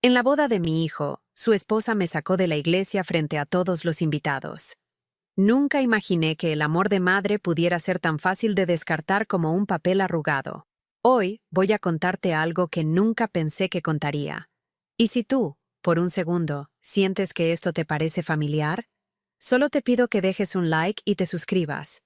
En la boda de mi hijo, su esposa me sacó de la iglesia frente a todos los invitados. Nunca imaginé que el amor de madre pudiera ser tan fácil de descartar como un papel arrugado. Hoy voy a contarte algo que nunca pensé que contaría. ¿Y si tú, por un segundo, sientes que esto te parece familiar? Solo te pido que dejes un like y te suscribas.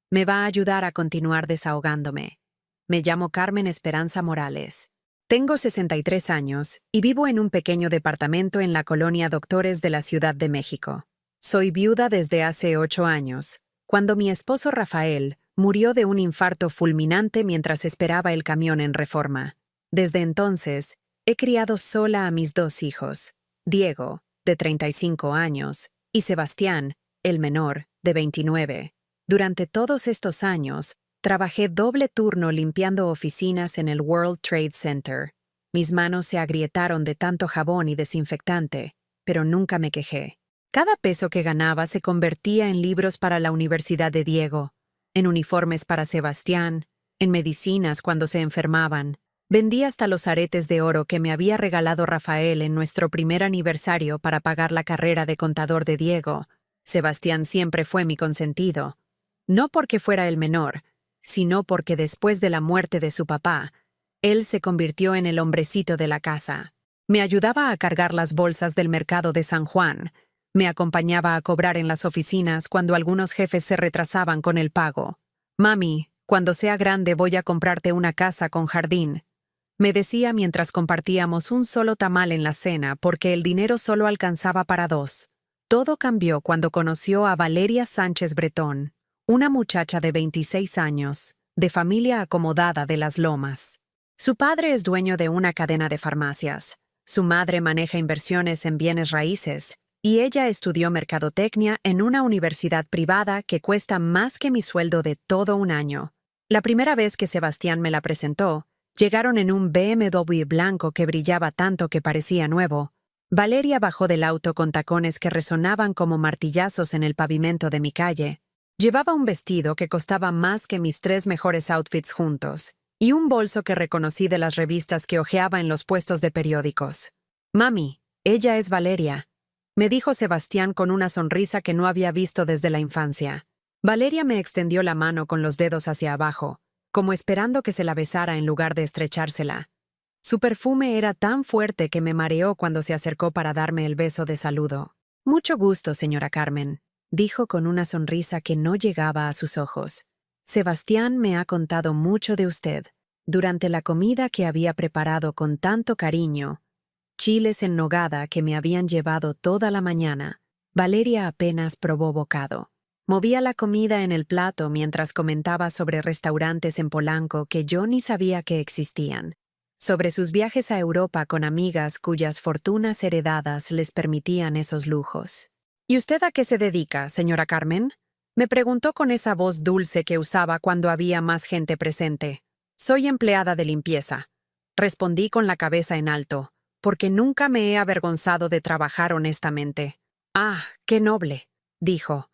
Me va a ayudar a continuar desahogándome. Me llamo Carmen Esperanza Morales. Tengo 63 años y vivo en un pequeño departamento en la colonia Doctores de la Ciudad de México. Soy viuda desde hace 8 años, cuando mi esposo Rafael murió de un infarto fulminante mientras esperaba el camión en Reforma. Desde entonces, he criado sola a mis 2 hijos, Diego, de 35 años, y Sebastián, el menor, de 29. Durante todos estos años, trabajé doble turno limpiando oficinas en el World Trade Center. Mis manos se agrietaron de tanto jabón y desinfectante, pero nunca me quejé. Cada peso que ganaba se convertía en libros para la Universidad de Diego, en uniformes para Sebastián, en medicinas cuando se enfermaban. Vendí hasta los aretes de oro que me había regalado Rafael en nuestro primer aniversario para pagar la carrera de contador de Diego. Sebastián siempre fue mi consentido. No porque fuera el menor, sino porque después de la muerte de su papá, él se convirtió en el hombrecito de la casa. Me ayudaba a cargar las bolsas del mercado de San Juan. Me acompañaba a cobrar en las oficinas cuando algunos jefes se retrasaban con el pago. «Mami, cuando sea grande voy a comprarte una casa con jardín», me decía mientras compartíamos un solo tamal en la cena porque el dinero solo alcanzaba para 2. Todo cambió cuando conoció a Valeria Sánchez Bretón, una muchacha de 26 años, de familia acomodada de Las Lomas. Su padre es dueño de una cadena de farmacias, su madre maneja inversiones en bienes raíces, y ella estudió mercadotecnia en una universidad privada que cuesta más que mi sueldo de todo un año. La primera vez que Sebastián me la presentó, llegaron en un BMW blanco que brillaba tanto que parecía nuevo. Valeria bajó del auto con tacones que resonaban como martillazos en el pavimento de mi calle. Llevaba un vestido que costaba más que mis 3 mejores outfits juntos, y un bolso que reconocí de las revistas que hojeaba en los puestos de periódicos. «Mami, ella es Valeria», me dijo Sebastián con una sonrisa que no había visto desde la infancia. Valeria me extendió la mano con los dedos hacia abajo, como esperando que se la besara en lugar de estrechársela. Su perfume era tan fuerte que me mareó cuando se acercó para darme el beso de saludo. «Mucho gusto, señora Carmen», dijo con una sonrisa que no llegaba a sus ojos. «Sebastián me ha contado mucho de usted. Durante la comida que había preparado con tanto cariño, chiles en nogada que me habían llevado toda la mañana, Valeria apenas probó bocado. Movía la comida en el plato mientras comentaba sobre restaurantes en Polanco que yo ni sabía que existían, sobre sus viajes a Europa con amigas cuyas fortunas heredadas les permitían esos lujos. «¿Y usted a qué se dedica, señora Carmen?», me preguntó con esa voz dulce que usaba cuando había más gente presente. «Soy empleada de limpieza», respondí con la cabeza en alto, porque nunca me he avergonzado de trabajar honestamente. «Ah, qué noble», dijo,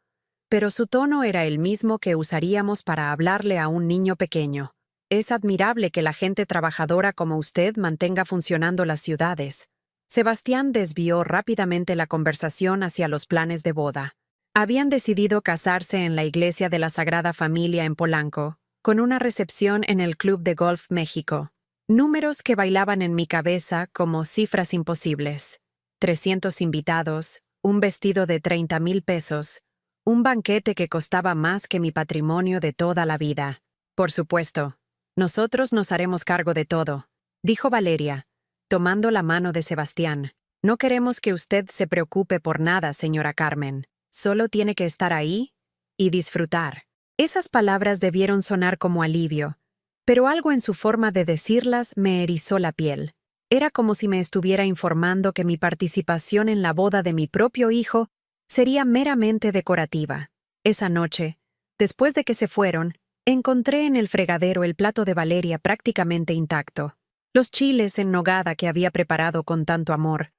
pero su tono era el mismo que usaríamos para hablarle a un niño pequeño. «Es admirable que la gente trabajadora como usted mantenga funcionando las ciudades». Sebastián desvió rápidamente la conversación hacia los planes de boda. Habían decidido casarse en la iglesia de la Sagrada Familia en Polanco, con una recepción en el Club de Golf México. Números que bailaban en mi cabeza como cifras imposibles. 300 invitados, un vestido de 30,000 pesos, un banquete que costaba más que mi patrimonio de toda la vida. «Por supuesto, nosotros nos haremos cargo de todo», dijo Valeria, tomando la mano de Sebastián. «No queremos que usted se preocupe por nada, señora Carmen. Solo tiene que estar ahí y disfrutar». Esas palabras debieron sonar como alivio, pero algo en su forma de decirlas me erizó la piel. Era como si me estuviera informando que mi participación en la boda de mi propio hijo sería meramente decorativa. Esa noche, después de que se fueron, encontré en el fregadero el plato de Valeria prácticamente intacto, los chiles en nogada que había preparado con tanto amor,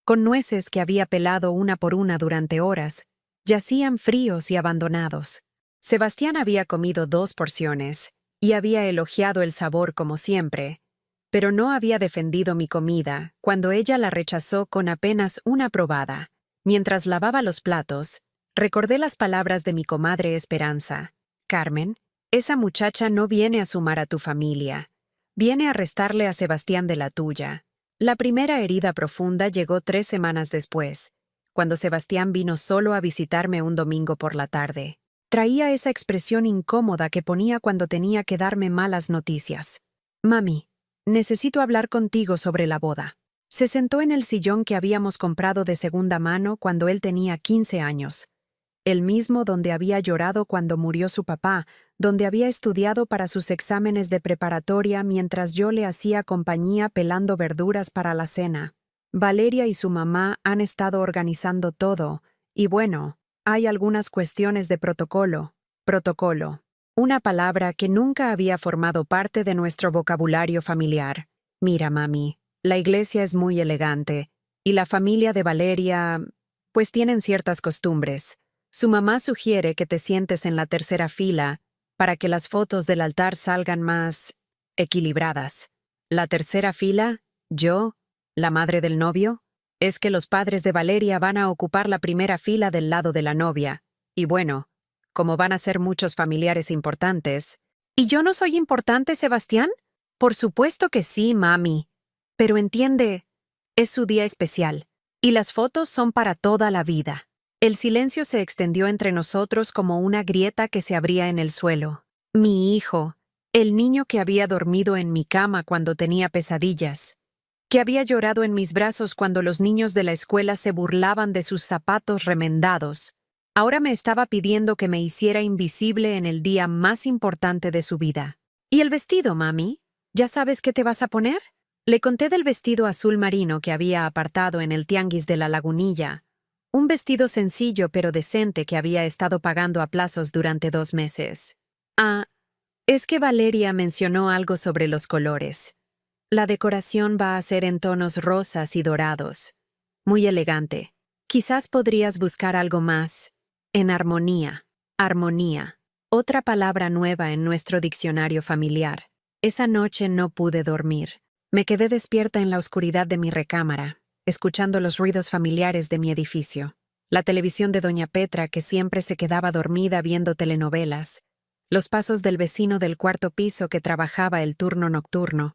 con nueces que había pelado una por una durante horas, yacían fríos y abandonados. Sebastián había comido 2 porciones, y había elogiado el sabor como siempre, pero no había defendido mi comida cuando ella la rechazó con apenas una probada. Mientras lavaba los platos, recordé las palabras de mi comadre Esperanza. Carmen, esa muchacha no viene a sumar a tu familia. Viene a restarle a Sebastián de la tuya. La primera herida profunda llegó 3 semanas después, cuando Sebastián vino solo a visitarme un domingo por la tarde. Traía esa expresión incómoda que ponía cuando tenía que darme malas noticias. Mami, necesito hablar contigo sobre la boda. Se sentó en el sillón que habíamos comprado de segunda mano cuando él tenía 15 años. El mismo donde había llorado cuando murió su papá, donde había estudiado para sus exámenes de preparatoria mientras yo le hacía compañía pelando verduras para la cena. Valeria y su mamá han estado organizando todo, y bueno, hay algunas cuestiones de protocolo. Protocolo. Una palabra que nunca había formado parte de nuestro vocabulario familiar. Mira, mami, la iglesia es muy elegante, y la familia de Valeria, pues tienen ciertas costumbres. Su mamá sugiere que te sientes en la tercera fila para que las fotos del altar salgan más equilibradas. ¿La tercera fila? ¿Yo? ¿La madre del novio? Es que los padres de Valeria van a ocupar la primera fila del lado de la novia. Y bueno, como van a ser muchos familiares importantes. ¿Y yo no soy importante, Sebastián? Por supuesto que sí, mami. Pero entiende, es su día especial, y las fotos son para toda la vida. El silencio se extendió entre nosotros como una grieta que se abría en el suelo. Mi hijo, el niño que había dormido en mi cama cuando tenía pesadillas, que había llorado en mis brazos cuando los niños de la escuela se burlaban de sus zapatos remendados, ahora me estaba pidiendo que me hiciera invisible en el día más importante de su vida. ¿Y el vestido, mami? ¿Ya sabes qué te vas a poner? Le conté del vestido azul marino que había apartado en el tianguis de la Lagunilla. Un vestido sencillo pero decente que había estado pagando a plazos durante 2 meses. Ah, es que Valeria mencionó algo sobre los colores. La decoración va a ser en tonos rosas y dorados. Muy elegante. Quizás podrías buscar algo más. En armonía. Armonía. Otra palabra nueva en nuestro diccionario familiar. Esa noche no pude dormir. Me quedé despierta en la oscuridad de mi recámara, escuchando los ruidos familiares de mi edificio, la televisión de doña Petra que siempre se quedaba dormida viendo telenovelas, los pasos del vecino del cuarto piso que trabajaba el turno nocturno,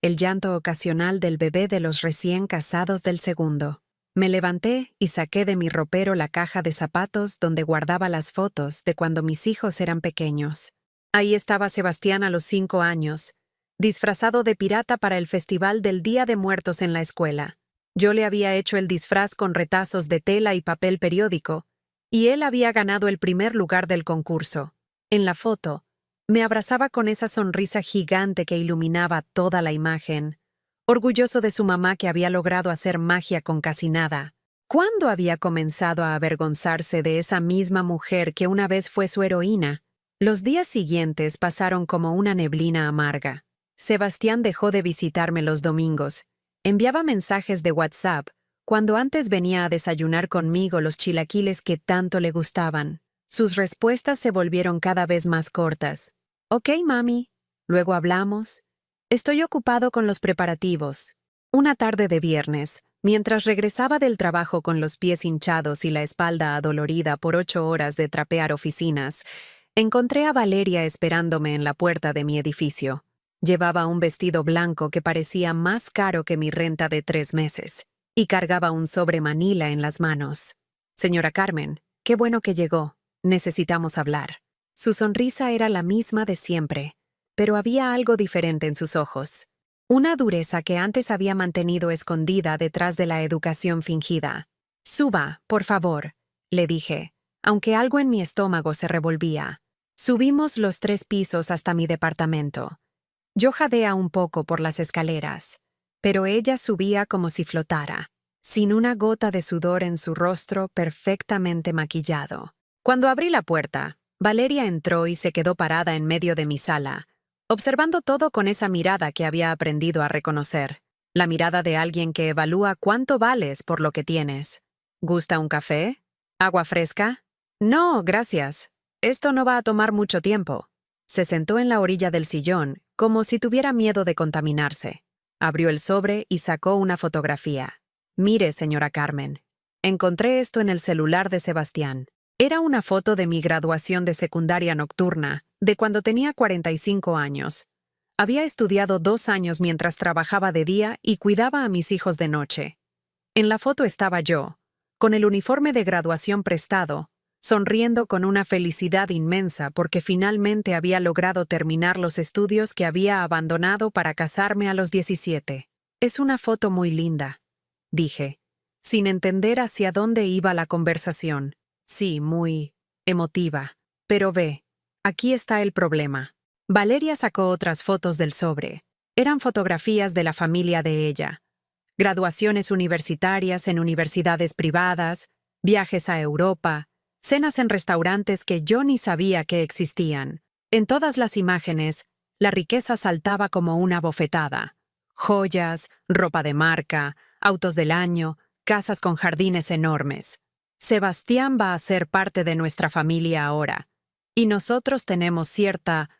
el llanto ocasional del bebé de los recién casados del segundo. Me levanté y saqué de mi ropero la caja de zapatos donde guardaba las fotos de cuando mis hijos eran pequeños. Ahí estaba Sebastián a los 5 años, disfrazado de pirata para el festival del Día de Muertos en la escuela. Yo le había hecho el disfraz con retazos de tela y papel periódico, y él había ganado el primer lugar del concurso. En la foto, me abrazaba con esa sonrisa gigante que iluminaba toda la imagen, orgulloso de su mamá que había logrado hacer magia con casi nada. ¿Cuándo había comenzado a avergonzarse de esa misma mujer que una vez fue su heroína? Los días siguientes pasaron como una neblina amarga. Sebastián dejó de visitarme los domingos. Enviaba mensajes de WhatsApp cuando antes venía a desayunar conmigo los chilaquiles que tanto le gustaban. Sus respuestas se volvieron cada vez más cortas. Ok, mami. Luego hablamos. Estoy ocupado con los preparativos. Una tarde de viernes, mientras regresaba del trabajo con los pies hinchados y la espalda adolorida por 8 horas de trapear oficinas, encontré a Valeria esperándome en la puerta de mi edificio. Llevaba un vestido blanco que parecía más caro que mi renta de 3 meses, y cargaba un sobre Manila en las manos. Señora Carmen, qué bueno que llegó. Necesitamos hablar. Su sonrisa era la misma de siempre, pero había algo diferente en sus ojos. Una dureza que antes había mantenido escondida detrás de la educación fingida. Suba, por favor, le dije, aunque algo en mi estómago se revolvía. Subimos los 3 pisos hasta mi departamento. Yo jadeé un poco por las escaleras, pero ella subía como si flotara, sin una gota de sudor en su rostro perfectamente maquillado. Cuando abrí la puerta, Valeria entró y se quedó parada en medio de mi sala, observando todo con esa mirada que había aprendido a reconocer, la mirada de alguien que evalúa cuánto vales por lo que tienes. ¿Gusta un café? ¿Agua fresca? No, gracias. Esto no va a tomar mucho tiempo. Se sentó en la orilla del sillón, como si tuviera miedo de contaminarse. Abrió el sobre y sacó una fotografía. Mire, señora Carmen. Encontré esto en el celular de Sebastián. Era una foto de mi graduación de secundaria nocturna, de cuando tenía 45 años. Había estudiado 2 años mientras trabajaba de día y cuidaba a mis hijos de noche. En la foto estaba yo, con el uniforme de graduación prestado, sonriendo con una felicidad inmensa porque finalmente había logrado terminar los estudios que había abandonado para casarme a los 17. Es una foto muy linda, dije, sin entender hacia dónde iba la conversación. Sí, muy emotiva. Pero ve, aquí está el problema. Valeria sacó otras fotos del sobre. Eran fotografías de la familia de ella. Graduaciones universitarias en universidades privadas, viajes a Europa, cenas en restaurantes que yo ni sabía que existían. En todas las imágenes, la riqueza saltaba como una bofetada. Joyas, ropa de marca, autos del año, casas con jardines enormes. Sebastián va a ser parte de nuestra familia ahora, y nosotros tenemos cierta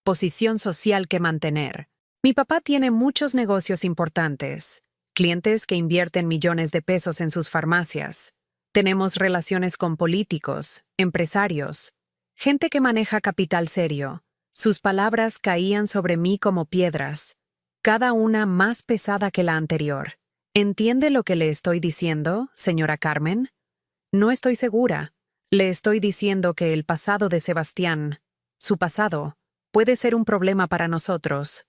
posición social que mantener. Mi papá tiene muchos negocios importantes, clientes que invierten millones de pesos en sus farmacias. Tenemos relaciones con políticos, empresarios, gente que maneja capital serio. Sus palabras caían sobre mí como piedras, cada una más pesada que la anterior. ¿Entiende lo que le estoy diciendo, señora Carmen? No estoy segura. Le estoy diciendo que el pasado de Sebastián, su pasado, puede ser un problema para nosotros,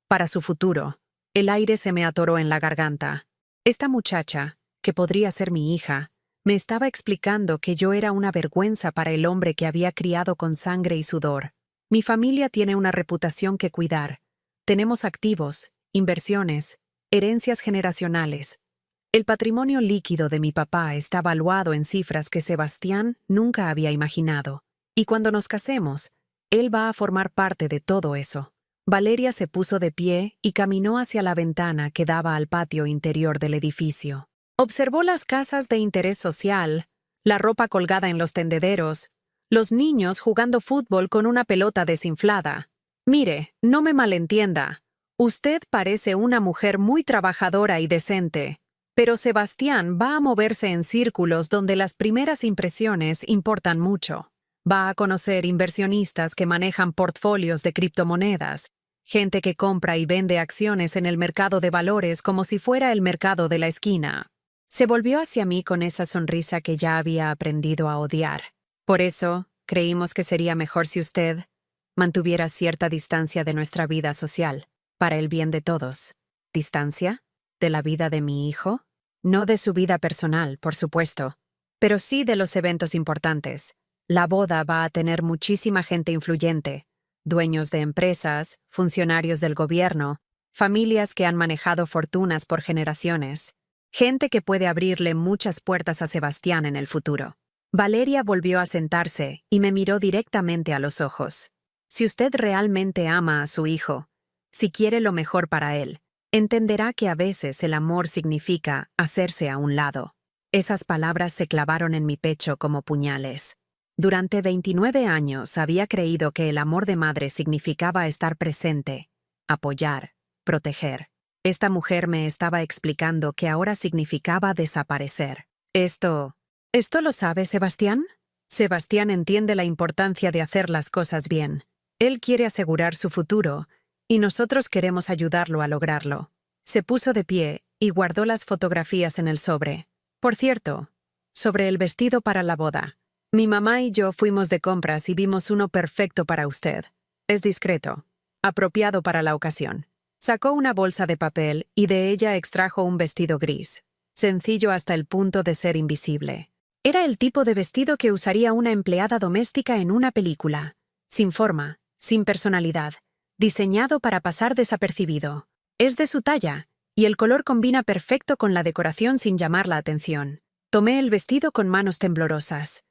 para su futuro. El aire se me atoró en la garganta. Esta muchacha, que podría ser mi hija, me estaba explicando que yo era una vergüenza para el hombre que había criado con sangre y sudor. Mi familia tiene una reputación que cuidar. Tenemos activos, inversiones, herencias generacionales. El patrimonio líquido de mi papá está valuado en cifras que Sebastián nunca había imaginado. Y cuando nos casemos, él va a formar parte de todo eso. Valeria se puso de pie y caminó hacia la ventana que daba al patio interior del edificio. Observó las casas de interés social, la ropa colgada en los tendederos, los niños jugando fútbol con una pelota desinflada. Mire, no me malentienda. Usted parece una mujer muy trabajadora y decente, pero Sebastián va a moverse en círculos donde las primeras impresiones importan mucho. Va a conocer inversionistas que manejan portfolios de criptomonedas, gente que compra y vende acciones en el mercado de valores como si fuera el mercado de la esquina. Se volvió hacia mí con esa sonrisa que ya había aprendido a odiar. Por eso, creímos que sería mejor si usted mantuviera cierta distancia de nuestra vida social, para el bien de todos. ¿Distancia? ¿De la vida de mi hijo? No de su vida personal, por supuesto, pero sí de los eventos importantes. La boda va a tener muchísima gente influyente, dueños de empresas, funcionarios del gobierno, familias que han manejado fortunas por generaciones, gente que puede abrirle muchas puertas a Sebastián en el futuro. Valeria volvió a sentarse y me miró directamente a los ojos. Si usted realmente ama a su hijo, si quiere lo mejor para él, entenderá que a veces el amor significa hacerse a un lado. Esas palabras se clavaron en mi pecho como puñales. Durante 29 años había creído que el amor de madre significaba estar presente, apoyar, proteger. Esta mujer me estaba explicando que ahora significaba desaparecer. ¿Esto lo sabe Sebastián? Sebastián entiende la importancia de hacer las cosas bien. Él quiere asegurar su futuro, y nosotros queremos ayudarlo a lograrlo. Se puso de pie y guardó las fotografías en el sobre. Por cierto, sobre el vestido para la boda. Mi mamá y yo fuimos de compras y vimos uno perfecto para usted. Es discreto, apropiado para la ocasión. Sacó una bolsa de papel y de ella extrajo un vestido gris, sencillo hasta el punto de ser invisible. Era el tipo de vestido que usaría una empleada doméstica en una película, sin forma, sin personalidad, diseñado para pasar desapercibido. Es de su talla, y el color combina perfecto con la decoración sin llamar la atención. Tomé el vestido con manos temblorosas.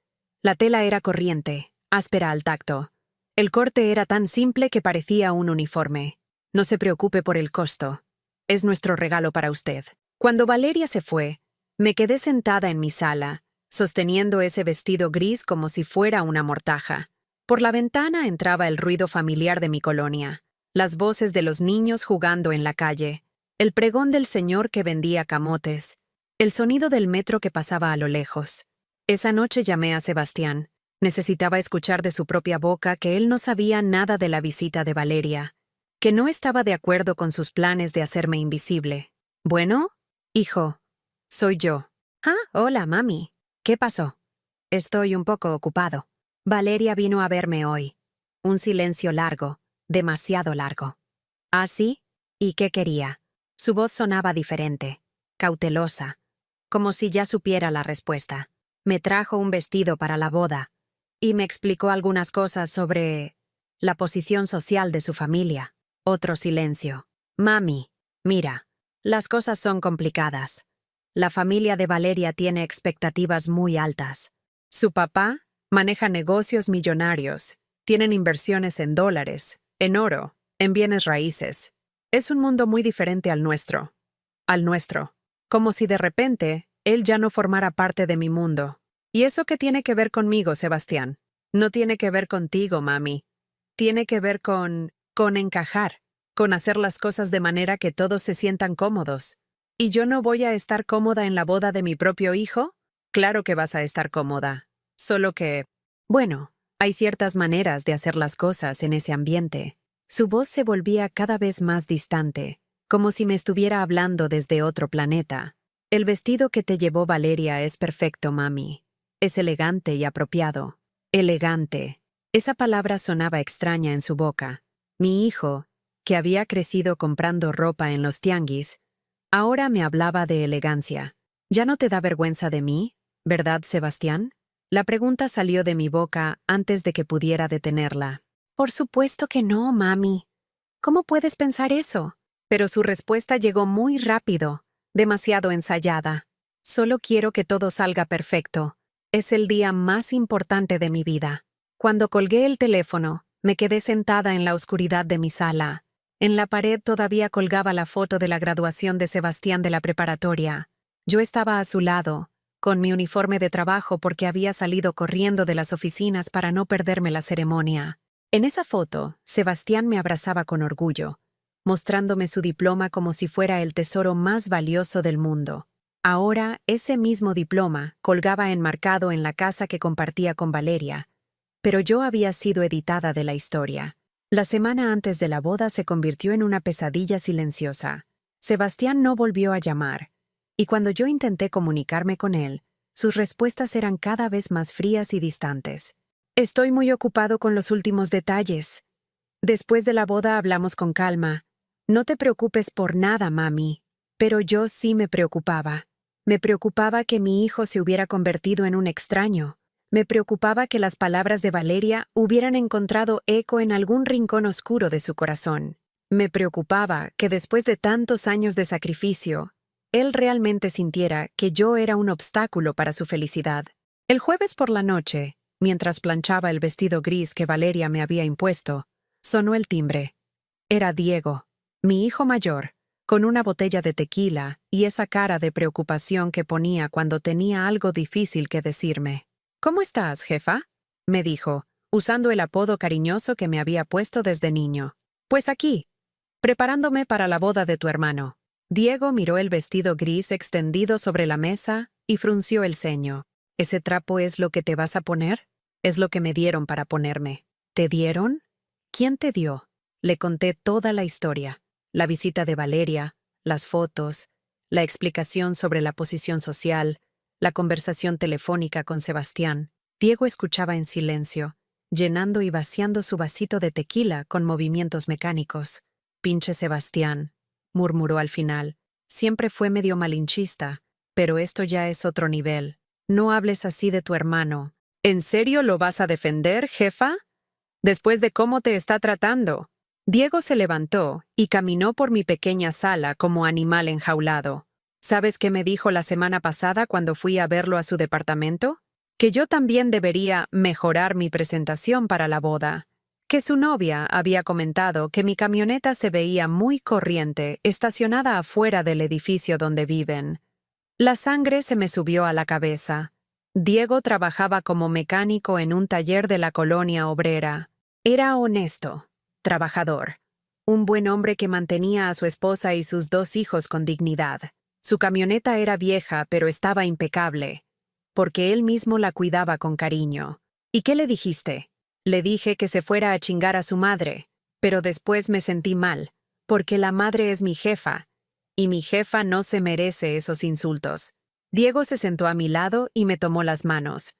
La tela era corriente, áspera al tacto. El corte era tan simple que parecía un uniforme. No se preocupe por el costo. Es nuestro regalo para usted. Cuando Valeria se fue, me quedé sentada en mi sala, sosteniendo ese vestido gris como si fuera una mortaja. Por la ventana entraba el ruido familiar de mi colonia, las voces de los niños jugando en la calle, el pregón del señor que vendía camotes, el sonido del metro que pasaba a lo lejos. Esa noche llamé a Sebastián. Necesitaba escuchar de su propia boca que él no sabía nada de la visita de Valeria, que no estaba de acuerdo con sus planes de hacerme invisible. Bueno, hijo, soy yo. Ah, hola, mami. ¿Qué pasó? Estoy un poco ocupado. Valeria vino a verme hoy. Un silencio largo, demasiado largo. ¿Ah, sí? ¿Y qué quería? Su voz sonaba diferente, cautelosa, como si ya supiera la respuesta. Me trajo un vestido para la boda y me explicó algunas cosas sobre la posición social de su familia. Otro silencio. Mami, mira, las cosas son complicadas. La familia de Valeria tiene expectativas muy altas. Su papá maneja negocios millonarios, tienen inversiones en dólares, en oro, en bienes raíces. Es un mundo muy diferente al nuestro. Como si de repente él ya no formara parte de mi mundo. ¿Y eso qué tiene que ver conmigo, Sebastián? No tiene que ver contigo, mami. Tiene que ver con encajar, con hacer las cosas de manera que todos se sientan cómodos. ¿Y yo no voy a estar cómoda en la boda de mi propio hijo? Claro que vas a estar cómoda. Solo que, bueno, hay ciertas maneras de hacer las cosas en ese ambiente. Su voz se volvía cada vez más distante, como si me estuviera hablando desde otro planeta. El vestido que te llevó Valeria es perfecto, mami. Es elegante y apropiado. Elegante. Esa palabra sonaba extraña en su boca. Mi hijo, que había crecido comprando ropa en los tianguis, ahora me hablaba de elegancia. ¿Ya no te da vergüenza de mí, verdad, Sebastián? La pregunta salió de mi boca antes de que pudiera detenerla. Por supuesto que no, mami. ¿Cómo puedes pensar eso? Pero su respuesta llegó muy rápido, demasiado ensayada. Solo quiero que todo salga perfecto. Es el día más importante de mi vida. Cuando colgué el teléfono, me quedé sentada en la oscuridad de mi sala. En la pared todavía colgaba la foto de la graduación de Sebastián de la preparatoria. Yo estaba a su lado, con mi uniforme de trabajo porque había salido corriendo de las oficinas para no perderme la ceremonia. En esa foto, Sebastián me abrazaba con orgullo, mostrándome su diploma como si fuera el tesoro más valioso del mundo. Ahora, ese mismo diploma colgaba enmarcado en la casa que compartía con Valeria, pero yo había sido editada de la historia. La semana antes de la boda se convirtió en una pesadilla silenciosa. Sebastián no volvió a llamar, y cuando yo intenté comunicarme con él, sus respuestas eran cada vez más frías y distantes. Estoy muy ocupado con los últimos detalles. Después de la boda hablamos con calma. No te preocupes por nada, mami. Pero yo sí me preocupaba. Me preocupaba que mi hijo se hubiera convertido en un extraño. Me preocupaba que las palabras de Valeria hubieran encontrado eco en algún rincón oscuro de su corazón. Me preocupaba que después de tantos años de sacrificio, él realmente sintiera que yo era un obstáculo para su felicidad. El jueves por la noche, mientras planchaba el vestido gris que Valeria me había impuesto, sonó el timbre. Era Diego, mi hijo mayor, con una botella de tequila y esa cara de preocupación que ponía cuando tenía algo difícil que decirme. «¿Cómo estás, jefa?», me dijo, usando el apodo cariñoso que me había puesto desde niño. «Pues aquí, preparándome para la boda de tu hermano». Diego miró el vestido gris extendido sobre la mesa y frunció el ceño. «¿Ese trapo es lo que te vas a poner?». «Es lo que me dieron para ponerme». «¿Te dieron? ¿Quién te dio?». Le conté toda la historia, la visita de Valeria, las fotos, la explicación sobre la posición social, la conversación telefónica con Sebastián. Diego escuchaba en silencio, llenando y vaciando su vasito de tequila con movimientos mecánicos. «Pinche Sebastián», murmuró al final. «Siempre fue medio malinchista, pero esto ya es otro nivel. No hables así de tu hermano». «¿En serio lo vas a defender, jefa? Después de cómo te está tratando». Diego se levantó y caminó por mi pequeña sala como animal enjaulado. ¿Sabes qué me dijo la semana pasada cuando fui a verlo a su departamento? Que yo también debería mejorar mi presentación para la boda. Que su novia había comentado que mi camioneta se veía muy corriente, estacionada afuera del edificio donde viven. La sangre se me subió a la cabeza. Diego trabajaba como mecánico en un taller de la colonia obrera. Era honesto, trabajador. un buen hombre que mantenía a su esposa y sus 2 hijos con dignidad. Su camioneta era vieja, pero estaba impecable, porque él mismo la cuidaba con cariño. ¿Y qué le dijiste? Le dije que se fuera a chingar a su madre, pero después me sentí mal, porque la madre es mi jefa, y mi jefa no se merece esos insultos. Diego se sentó a mi lado y me tomó las manos.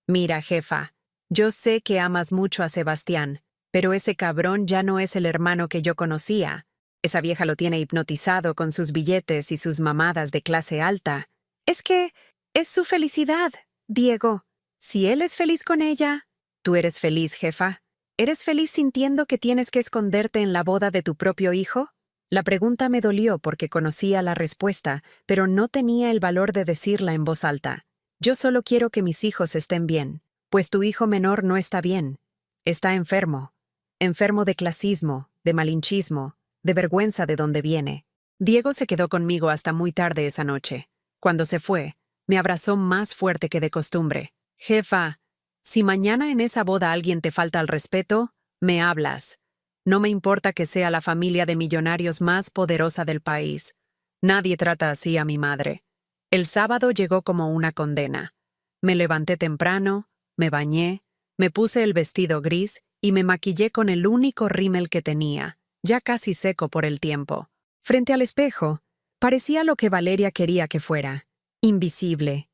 Mira, jefa, yo sé que amas mucho a Sebastián, pero ese cabrón ya no es el hermano que yo conocía. Esa vieja lo tiene hipnotizado con sus billetes y sus mamadas de clase alta. Es que es su felicidad, Diego. Si él es feliz con ella, tú eres feliz, jefa. ¿Eres feliz sintiendo que tienes que esconderte en la boda de tu propio hijo? La pregunta me dolió porque conocía la respuesta, pero no tenía el valor de decirla en voz alta. Yo solo quiero que mis hijos estén bien, pues tu hijo menor no está bien. Está enfermo. Enfermo de clasismo, de malinchismo, de vergüenza de dónde viene. Diego se quedó conmigo hasta muy tarde esa noche. Cuando se fue, me abrazó más fuerte que de costumbre. Jefa, si mañana en esa boda alguien te falta al respeto, me hablas. No me importa que sea la familia de millonarios más poderosa del país. Nadie trata así a mi madre. El sábado llegó como una condena. Me levanté temprano, me bañé, me puse el vestido gris y me maquillé con el único rímel que tenía, ya casi seco por el tiempo. Frente al espejo, parecía lo que Valeria quería que fuera. Invisible,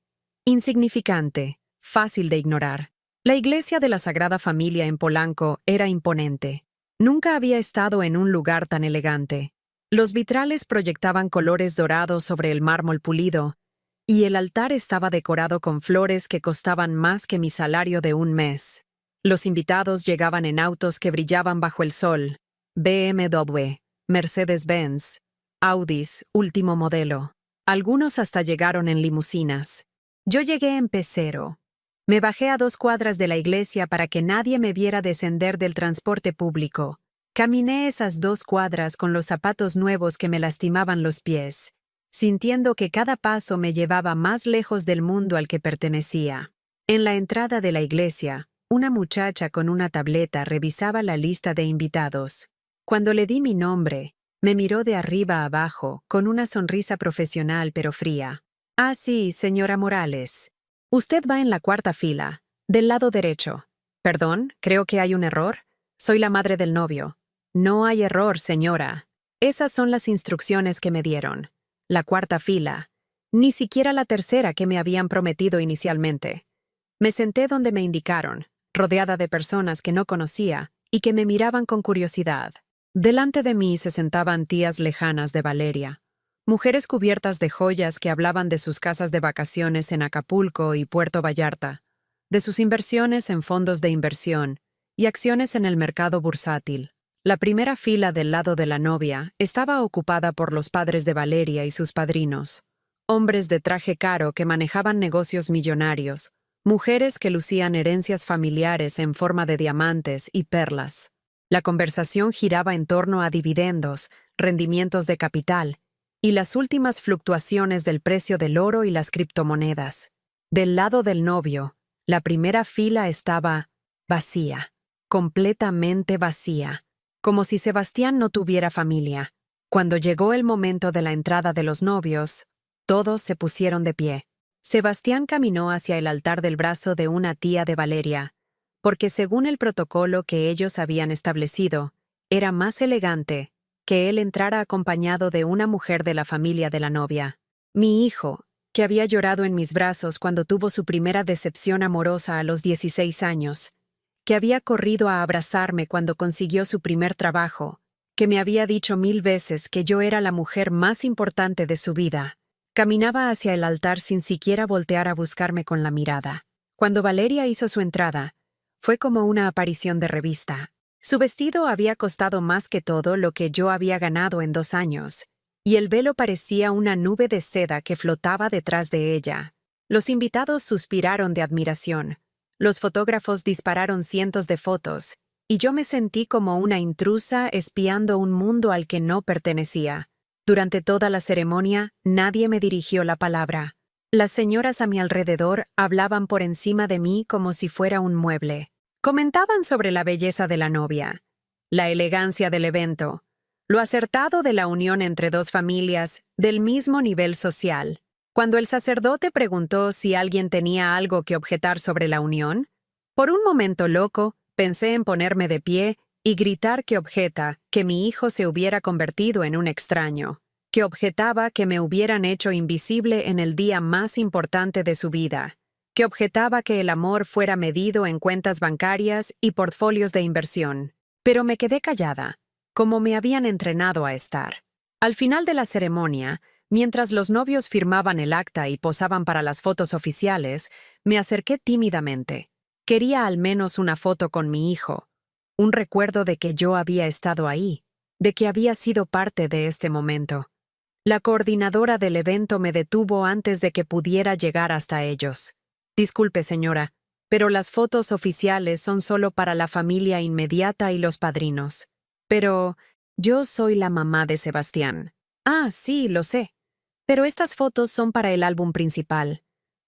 insignificante, fácil de ignorar. La iglesia de la Sagrada Familia en Polanco era imponente. Nunca había estado en un lugar tan elegante. Los vitrales proyectaban colores dorados sobre el mármol pulido, y el altar estaba decorado con flores que costaban más que mi salario de un mes. Los invitados llegaban en autos que brillaban bajo el sol: BMW, Mercedes-Benz, Audis, último modelo. Algunos hasta llegaron en limusinas. Yo llegué en pecero. Me bajé a 2 cuadras de la iglesia para que nadie me viera descender del transporte público. Caminé esas 2 cuadras con los zapatos nuevos que me lastimaban los pies, sintiendo que cada paso me llevaba más lejos del mundo al que pertenecía. En la entrada de la iglesia, una muchacha con una tableta revisaba la lista de invitados. Cuando le di mi nombre, me miró de arriba a abajo, con una sonrisa profesional pero fría. Ah, sí, señora Morales. Usted va en la 4ª fila, del lado derecho. Perdón, creo que hay un error. Soy la madre del novio. No hay error, señora. Esas son las instrucciones que me dieron. La 4ª fila. Ni siquiera la 3ª que me habían prometido inicialmente. Me senté donde me indicaron, rodeada de personas que no conocía y que me miraban con curiosidad. Delante de mí se sentaban tías lejanas de Valeria, mujeres cubiertas de joyas que hablaban de sus casas de vacaciones en Acapulco y Puerto Vallarta, de sus inversiones en fondos de inversión y acciones en el mercado bursátil. La primera fila del lado de la novia estaba ocupada por los padres de Valeria y sus padrinos, hombres de traje caro que manejaban negocios millonarios, mujeres que lucían herencias familiares en forma de diamantes y perlas. La conversación giraba en torno a dividendos, rendimientos de capital y las últimas fluctuaciones del precio del oro y las criptomonedas. Del lado del novio, la primera fila estaba vacía, completamente vacía, como si Sebastián no tuviera familia. Cuando llegó el momento de la entrada de los novios, todos se pusieron de pie. Sebastián caminó hacia el altar del brazo de una tía de Valeria, porque según el protocolo que ellos habían establecido, era más elegante que él entrara acompañado de una mujer de la familia de la novia. Mi hijo, que había llorado en mis brazos cuando tuvo su primera decepción amorosa a los 16 años, que había corrido a abrazarme cuando consiguió su primer trabajo, que me había dicho 1000 veces que yo era la mujer más importante de su vida, caminaba hacia el altar sin siquiera voltear a buscarme con la mirada. Cuando Valeria hizo su entrada, fue como una aparición de revista. Su vestido había costado más que todo lo que yo había ganado en 2 años, y el velo parecía una nube de seda que flotaba detrás de ella. Los invitados suspiraron de admiración. Los fotógrafos dispararon cientos de fotos, y yo me sentí como una intrusa espiando un mundo al que no pertenecía. Durante toda la ceremonia, nadie me dirigió la palabra. Las señoras a mi alrededor hablaban por encima de mí como si fuera un mueble. Comentaban sobre la belleza de la novia, la elegancia del evento, Lo acertado de la unión entre dos familias del mismo nivel social. Cuando el sacerdote preguntó si alguien tenía algo que objetar sobre la unión, por un momento loco, pensé en ponerme de pie y gritar que objeta que mi hijo se hubiera convertido en un extraño, que objetaba que me hubieran hecho invisible en el día más importante de su vida, que objetaba que el amor fuera medido en cuentas bancarias y portfolios de inversión. Pero me quedé callada, como me habían entrenado a estar. Al final de la ceremonia, mientras los novios firmaban el acta y posaban para las fotos oficiales, me acerqué tímidamente. Quería al menos una foto con mi hijo, un recuerdo de que yo había estado ahí, de que había sido parte de este momento. La coordinadora del evento me detuvo antes de que pudiera llegar hasta ellos. Disculpe, señora, pero las fotos oficiales son solo para la familia inmediata y los padrinos. Pero yo soy la mamá de Sebastián. Ah, sí, lo sé. Pero estas fotos son para el álbum principal.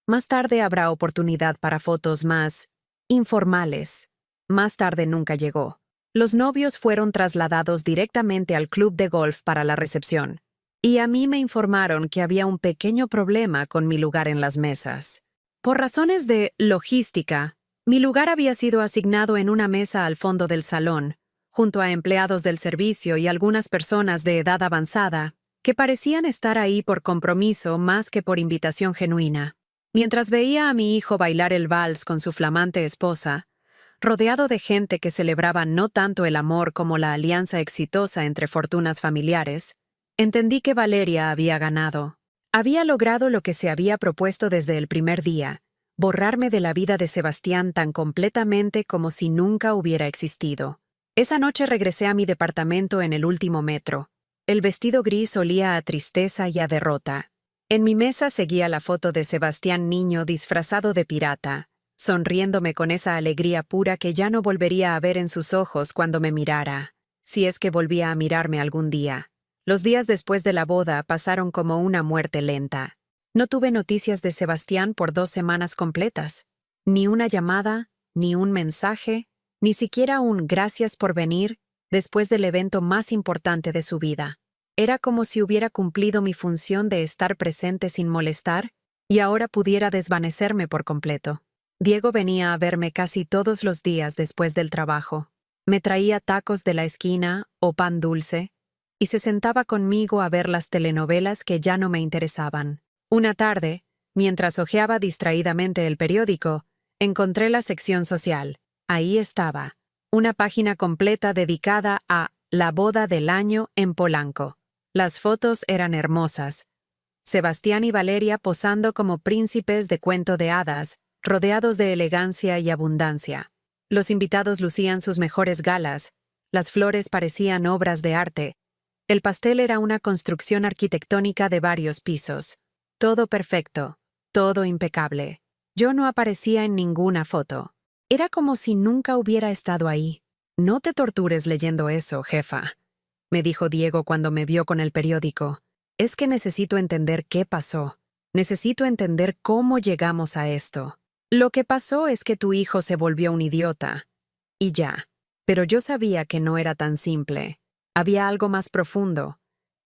Más tarde habrá oportunidad para fotos más informales. Más tarde nunca llegó. Los novios fueron trasladados directamente al club de golf para la recepción. Y a mí me informaron que había un pequeño problema con mi lugar en las mesas. Por razones de logística, mi lugar había sido asignado en una mesa al fondo del salón, junto a empleados del servicio y algunas personas de edad avanzada, que parecían estar ahí por compromiso más que por invitación genuina. Mientras veía a mi hijo bailar el vals con su flamante esposa, rodeado de gente que celebraba no tanto el amor como la alianza exitosa entre fortunas familiares, entendí que Valeria había ganado. Había logrado lo que se había propuesto desde el primer día, borrarme de la vida de Sebastián tan completamente como si nunca hubiera existido. Esa noche regresé a mi departamento en el último metro. El vestido gris olía a tristeza y a derrota. En mi mesa seguía la foto de Sebastián niño disfrazado de pirata, sonriéndome con esa alegría pura que ya no volvería a ver en sus ojos cuando me mirara, si es que volvía a mirarme algún día. Los días después de la boda pasaron como una muerte lenta. No tuve noticias de Sebastián por 2 semanas completas. Ni una llamada, ni un mensaje, ni siquiera un gracias por venir después del evento más importante de su vida. Era como si hubiera cumplido mi función de estar presente sin molestar y ahora pudiera desvanecerme por completo. Diego venía a verme casi todos los días después del trabajo. Me traía tacos de la esquina o pan dulce y se sentaba conmigo a ver las telenovelas que ya no me interesaban. Una tarde, mientras hojeaba distraídamente el periódico, encontré la sección social. Ahí estaba, una página completa dedicada a la boda del año en Polanco. Las fotos eran hermosas. Sebastián y Valeria posando como príncipes de cuento de hadas, rodeados de elegancia y abundancia. Los invitados lucían sus mejores galas, las flores parecían obras de arte. El pastel era una construcción arquitectónica de varios pisos. Todo perfecto, todo impecable. Yo no aparecía en ninguna foto. Era como si nunca hubiera estado ahí. No te tortures leyendo eso, jefa, me dijo Diego cuando me vio con el periódico. Es que necesito entender qué pasó. Necesito entender cómo llegamos a esto. Lo que pasó es que tu hijo se volvió un idiota. Y ya. Pero yo sabía que no era tan simple. Había algo más profundo.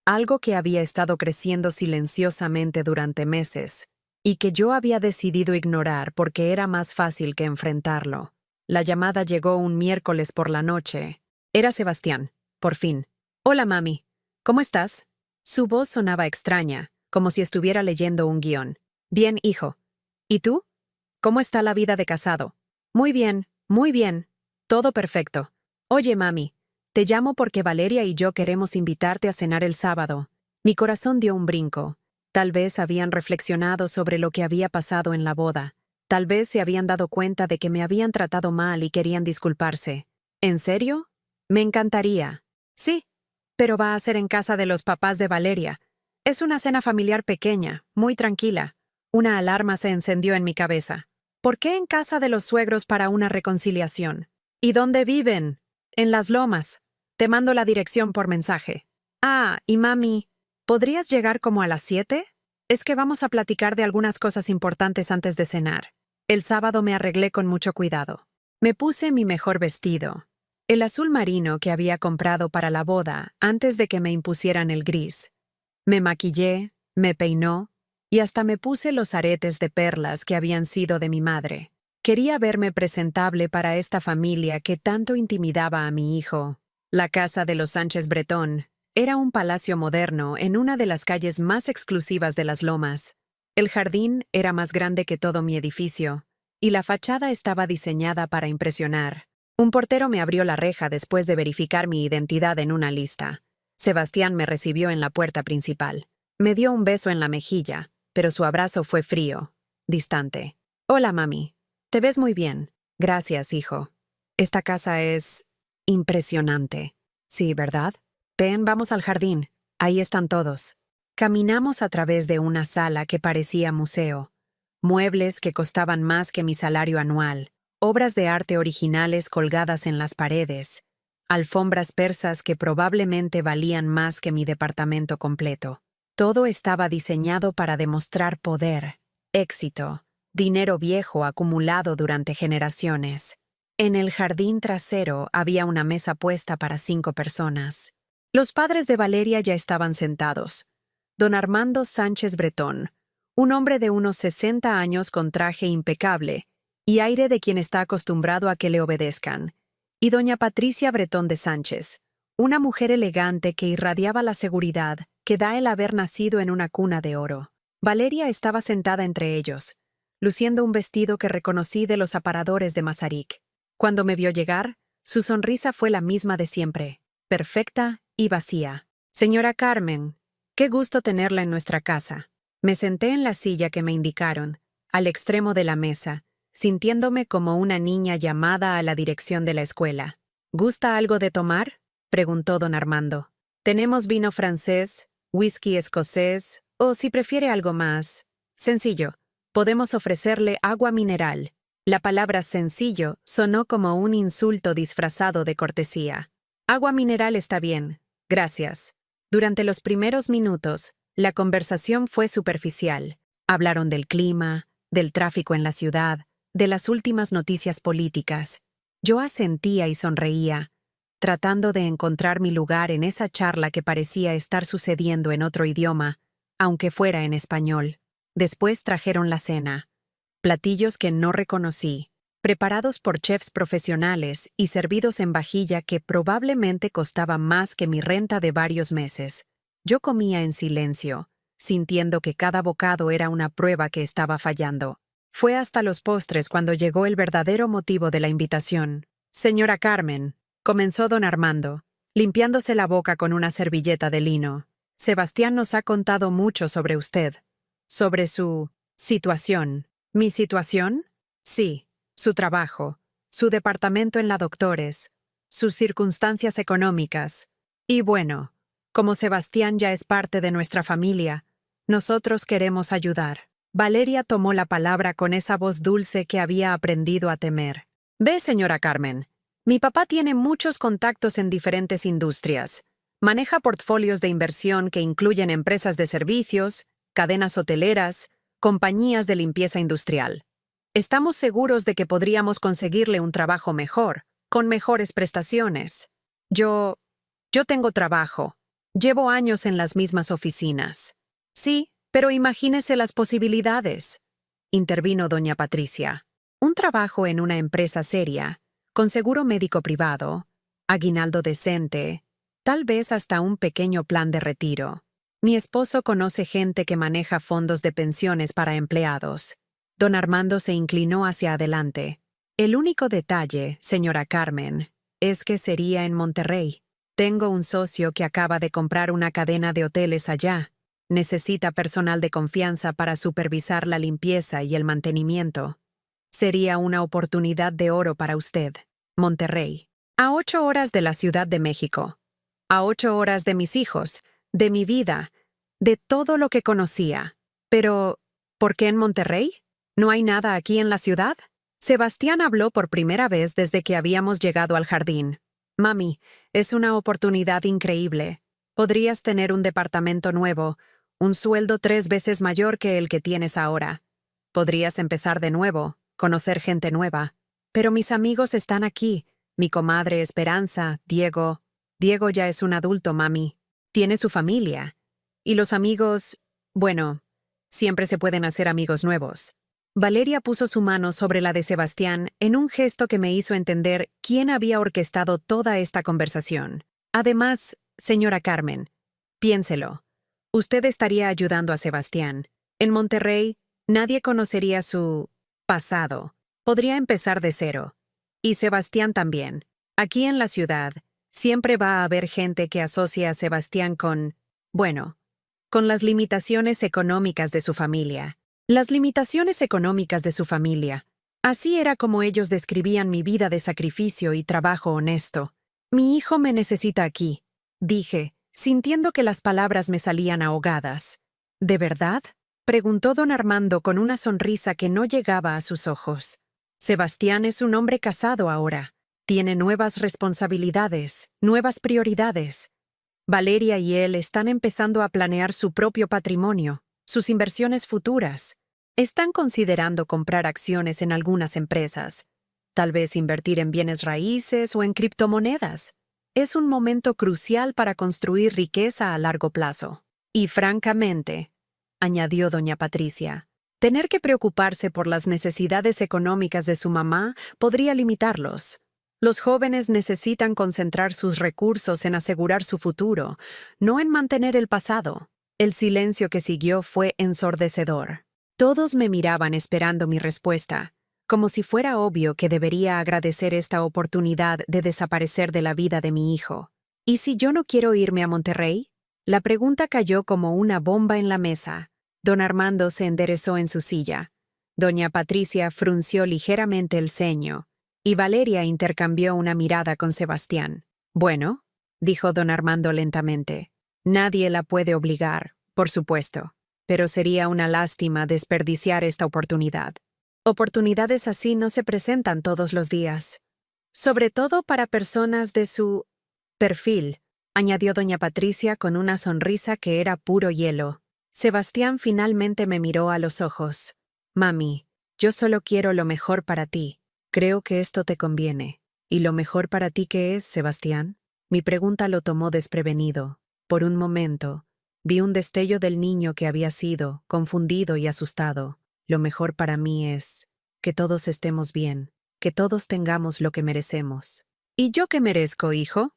Algo que había estado creciendo silenciosamente durante meses, y que yo había decidido ignorar porque era más fácil que enfrentarlo. La llamada llegó un miércoles por la noche. Era Sebastián, por fin. Hola, mami. ¿Cómo estás? Su voz sonaba extraña, como si estuviera leyendo un guión. Bien, hijo. ¿Y tú? ¿Cómo está la vida de casado? Muy bien, muy bien. Todo perfecto. Oye, mami, te llamo porque Valeria y yo queremos invitarte a cenar el sábado. Mi corazón dio un brinco. Tal vez habían reflexionado sobre lo que había pasado en la boda. Tal vez se habían dado cuenta de que me habían tratado mal y querían disculparse. ¿En serio? Me encantaría. Sí, pero va a ser en casa de los papás de Valeria. Es una cena familiar pequeña, muy tranquila. Una alarma se encendió en mi cabeza. ¿Por qué en casa de los suegros para una reconciliación? ¿Y dónde viven? En Las Lomas. Te mando la dirección por mensaje. Ah, y mami, ¿podrías llegar como a las 7? Es que vamos a platicar de algunas cosas importantes antes de cenar. El sábado me arreglé con mucho cuidado. Me puse mi mejor vestido. el azul marino que había comprado para la boda antes de que me impusieran el gris. Me maquillé, me peinó y hasta me puse los aretes de perlas que habían sido de mi madre. Quería verme presentable para esta familia que tanto intimidaba a mi hijo. La casa de los Sánchez Bretón era un palacio moderno en una de las calles más exclusivas de Las Lomas. El jardín era más grande que todo mi edificio, y la fachada estaba diseñada para impresionar. Un portero me abrió la reja después de verificar mi identidad en una lista. Sebastián me recibió en la puerta principal. Me dio un beso en la mejilla, pero su abrazo fue frío, distante. «Hola, mami. Te ves muy bien. Gracias, hijo. Esta casa es impresionante. Sí, ¿verdad? Ven, vamos al jardín. Ahí están todos». Caminamos a través de una sala que parecía museo. Muebles que costaban más que mi salario anual. Obras de arte originales colgadas en las paredes. Alfombras persas que probablemente valían más que mi departamento completo. Todo estaba diseñado para demostrar poder, éxito, dinero viejo acumulado durante generaciones. En el jardín trasero había una mesa puesta para 5 personas. Los padres de Valeria ya estaban sentados. Don Armando Sánchez Bretón, un hombre de unos 60 años con traje impecable y aire de quien está acostumbrado a que le obedezcan, y doña Patricia Bretón de Sánchez, una mujer elegante que irradiaba la seguridad que da el haber nacido en una cuna de oro. Valeria estaba sentada entre ellos, luciendo un vestido que reconocí de los aparadores de Mazarik. Cuando me vio llegar, su sonrisa fue la misma de siempre, perfecta y vacía. «Señora Carmen, qué gusto tenerla en nuestra casa». Me senté en la silla que me indicaron, al extremo de la mesa, sintiéndome como una niña llamada a la dirección de la escuela. «¿Gusta algo de tomar?», preguntó don Armando. «Tenemos vino francés, whisky escocés, o si prefiere algo más sencillo, podemos ofrecerle agua mineral». La palabra sencillo sonó como un insulto disfrazado de cortesía. «Agua mineral está bien, gracias». Durante los primeros minutos, la conversación fue superficial. Hablaron del clima, del tráfico en la ciudad, de las últimas noticias políticas. Yo asentía y sonreía, tratando de encontrar mi lugar en esa charla que parecía estar sucediendo en otro idioma, aunque fuera en español. Después trajeron la cena. Platillos que no reconocí, preparados por chefs profesionales y servidos en vajilla que probablemente costaba más que mi renta de varios meses. Yo comía en silencio, sintiendo que cada bocado era una prueba que estaba fallando. Fue hasta los postres cuando llegó el verdadero motivo de la invitación. «Señora Carmen», comenzó don Armando, limpiándose la boca con una servilleta de lino. «Sebastián nos ha contado mucho sobre usted, sobre su situación». ¿Mi situación? Sí, su trabajo, su departamento en la Doctores, sus circunstancias económicas. Y bueno, como Sebastián ya es parte de nuestra familia, nosotros queremos ayudar. Valeria tomó la palabra con esa voz dulce que había aprendido a temer. «Ve, señora Carmen, mi papá tiene muchos contactos en diferentes industrias. Maneja portfolios de inversión que incluyen empresas de servicios, cadenas hoteleras, compañías de limpieza industrial. Estamos seguros de que podríamos conseguirle un trabajo mejor, con mejores prestaciones. Yo tengo trabajo. Llevo años en las mismas oficinas». «Sí, pero imagínese las posibilidades», intervino doña Patricia. «Un trabajo en una empresa seria, con seguro médico privado, aguinaldo decente, tal vez hasta un pequeño plan de retiro. Mi esposo conoce gente que maneja fondos de pensiones para empleados». Don Armando se inclinó hacia adelante. «El único detalle, señora Carmen, es que sería en Monterrey. Tengo un socio que acaba de comprar una cadena de hoteles allá. Necesita personal de confianza para supervisar la limpieza y el mantenimiento. Sería una oportunidad de oro para usted. Monterrey. A 8 horas de la Ciudad de México. A 8 horas de mis hijos, de mi vida, de todo lo que conocía. Pero, ¿por qué en Monterrey? ¿No hay nada aquí en la ciudad?» Sebastián habló por primera vez desde que habíamos llegado al jardín. «Mami, es una oportunidad increíble. Podrías tener un departamento nuevo, un sueldo 3 veces mayor que el que tienes ahora. Podrías empezar de nuevo, conocer gente nueva. Pero mis amigos están aquí, Mi comadre Esperanza, Diego. Diego ya es un adulto, mami. Tiene su familia. Y los amigos, bueno, siempre se pueden hacer amigos nuevos. Valeria puso su mano sobre la de Sebastián en un gesto que me hizo entender quién había orquestado toda esta conversación. Además, señora Carmen, piénselo. Usted estaría ayudando a Sebastián. En Monterrey, nadie conocería su pasado. Podría empezar de cero. Y Sebastián también. Aquí en la ciudad, siempre va a haber gente que asocia a Sebastián con, bueno, con las limitaciones económicas de su familia. Las limitaciones económicas de su familia. Así era como ellos describían mi vida de sacrificio y trabajo honesto. Mi hijo me necesita aquí, dije, sintiendo que las palabras me salían ahogadas. ¿De verdad? Preguntó don Armando con una sonrisa que no llegaba a sus ojos. Sebastián es un hombre casado ahora. Tiene nuevas responsabilidades, nuevas prioridades. Valeria y él están empezando a planear su propio patrimonio, sus inversiones futuras. Están considerando comprar acciones en algunas empresas. Tal vez invertir en bienes raíces o en criptomonedas. Es un momento crucial para construir riqueza a largo plazo. Y francamente, añadió doña Patricia, tener que preocuparse por las necesidades económicas de su mamá podría limitarlos. Los jóvenes necesitan concentrar sus recursos en asegurar su futuro, no en mantener el pasado. El silencio que siguió fue ensordecedor. Todos me miraban esperando mi respuesta, como si fuera obvio que debería agradecer esta oportunidad de desaparecer de la vida de mi hijo. ¿Y si yo no quiero irme a Monterrey? La pregunta cayó como una bomba en la mesa. Don Armando se enderezó en su silla. Doña Patricia frunció ligeramente el ceño, y Valeria intercambió una mirada con Sebastián. Bueno, dijo don Armando lentamente, nadie la puede obligar, por supuesto, pero sería una lástima desperdiciar esta oportunidad. Oportunidades así no se presentan todos los días. Sobre todo para personas de su perfil, añadió doña Patricia con una sonrisa que era puro hielo. Sebastián finalmente me miró a los ojos. Mami, yo solo quiero lo mejor para ti. Creo que esto te conviene. ¿Y lo mejor para ti qué es, Sebastián? Mi pregunta lo tomó desprevenido. Por un momento, vi un destello del niño que había sido, confundido y asustado. Lo mejor para mí es que todos estemos bien, que todos tengamos lo que merecemos. ¿Y yo qué merezco, hijo?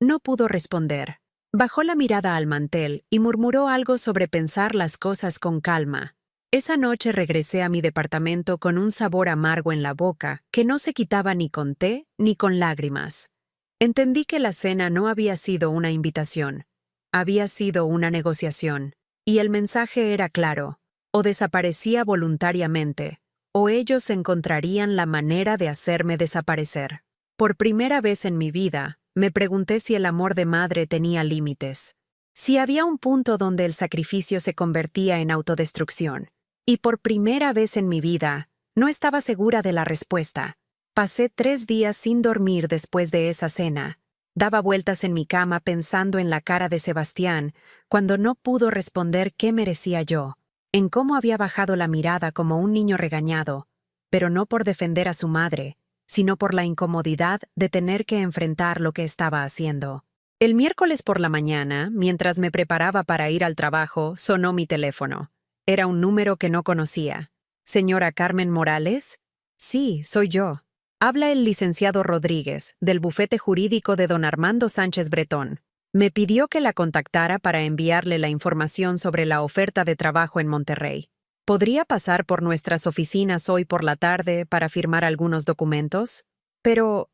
No pudo responder. Bajó la mirada al mantel y murmuró algo sobre pensar las cosas con calma. Esa noche regresé a mi departamento con un sabor amargo en la boca que no se quitaba ni con té ni con lágrimas. Entendí que la cena no había sido una invitación, había sido una negociación, y el mensaje era claro: o desaparecía voluntariamente, o ellos encontrarían la manera de hacerme desaparecer. Por primera vez en mi vida, me pregunté si el amor de madre tenía límites, si había un punto donde el sacrificio se convertía en autodestrucción. Y por primera vez en mi vida, no estaba segura de la respuesta. Pasé 3 días sin dormir después de esa cena. Daba vueltas en mi cama pensando en la cara de Sebastián, cuando no pudo responder qué merecía yo, en cómo había bajado la mirada como un niño regañado, pero no por defender a su madre, sino por la incomodidad de tener que enfrentar lo que estaba haciendo. El miércoles por la mañana, mientras me preparaba para ir al trabajo, sonó mi teléfono. Era un número que no conocía. ¿Señora Carmen Morales? Sí, soy yo. Habla el licenciado Rodríguez, del bufete jurídico de don Armando Sánchez Bretón. Me pidió que la contactara para enviarle la información sobre la oferta de trabajo en Monterrey. ¿Podría pasar por nuestras oficinas hoy por la tarde para firmar algunos documentos? Pero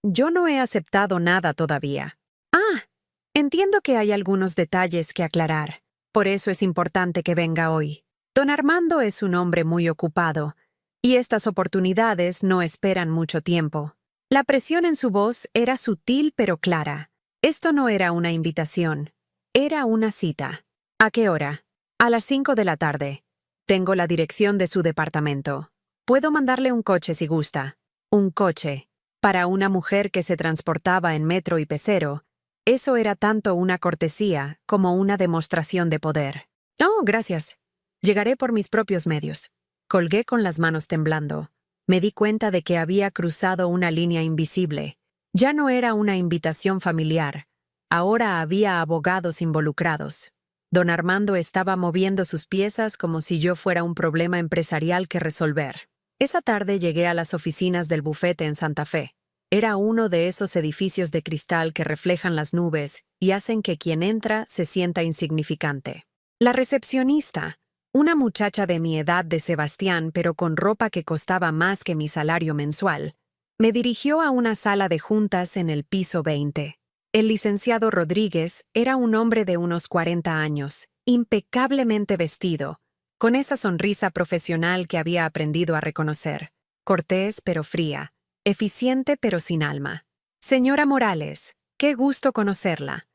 yo no he aceptado nada todavía. Ah, entiendo que hay algunos detalles que aclarar. Por eso es importante que venga hoy. Don Armando es un hombre muy ocupado, y estas oportunidades no esperan mucho tiempo. La presión en su voz era sutil pero clara. Esto no era una invitación, era una cita. ¿A qué hora? A las 5 de la tarde. Tengo la dirección de su departamento. Puedo mandarle un coche si gusta. Un coche. Para una mujer que se transportaba en metro y pecero, eso era tanto una cortesía como una demostración de poder. Oh, gracias. Llegaré por mis propios medios. Colgué con las manos temblando. Me di cuenta de que había cruzado una línea invisible. Ya no era una invitación familiar. Ahora había abogados involucrados. Don Armando estaba moviendo sus piezas como si yo fuera un problema empresarial que resolver. Esa tarde llegué a las oficinas del bufete en Santa Fe. Era uno de esos edificios de cristal que reflejan las nubes y hacen que quien entra se sienta insignificante. La recepcionista, una muchacha de mi edad de Sebastián pero con ropa que costaba más que mi salario mensual, me dirigió a una sala de juntas en el piso 20. El licenciado Rodríguez era un hombre de unos 40 años, impecablemente vestido, con esa sonrisa profesional que había aprendido a reconocer, cortés pero fría, eficiente pero sin alma. Señora Morales, qué gusto conocerla.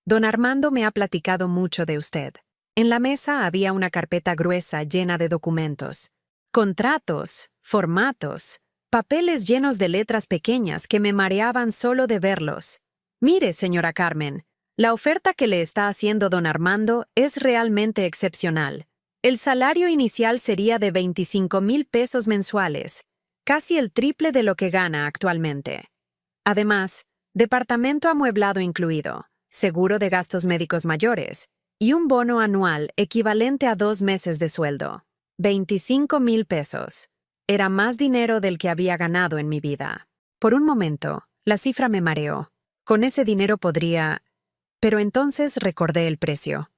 Don Armando me ha platicado mucho de usted. En la mesa había una carpeta gruesa llena de documentos, contratos, formatos, papeles llenos de letras pequeñas que me mareaban solo de verlos. Mire, señora Carmen, la oferta que le está haciendo don Armando es realmente excepcional. El salario inicial sería de 25,000 pesos mensuales, casi el triple de lo que gana actualmente. Además, departamento amueblado incluido, seguro de gastos médicos mayores y un bono anual equivalente a 2 meses de sueldo. 25,000 pesos. Era más dinero del que había ganado en mi vida. Por un momento, la cifra me mareó. Con ese dinero podría... Pero entonces recordé el precio.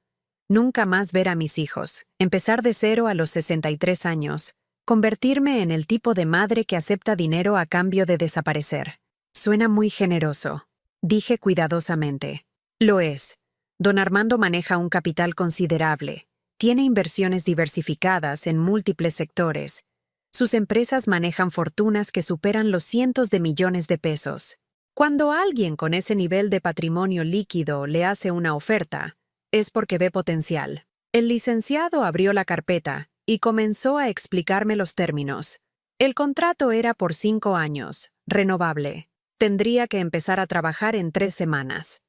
Nunca más ver a mis hijos, empezar de cero a los 63 años, convertirme en el tipo de madre que acepta dinero a cambio de desaparecer. Suena muy generoso, dije cuidadosamente. Lo es. Don Armando maneja un capital considerable, tiene inversiones diversificadas en múltiples sectores. Sus empresas manejan fortunas que superan los cientos de millones de pesos. Cuando alguien con ese nivel de patrimonio líquido le hace una oferta, es porque ve potencial. El licenciado abrió la carpeta y comenzó a explicarme los términos. El contrato era por 5 años, renovable. Tendría que empezar a trabajar en 3 semanas.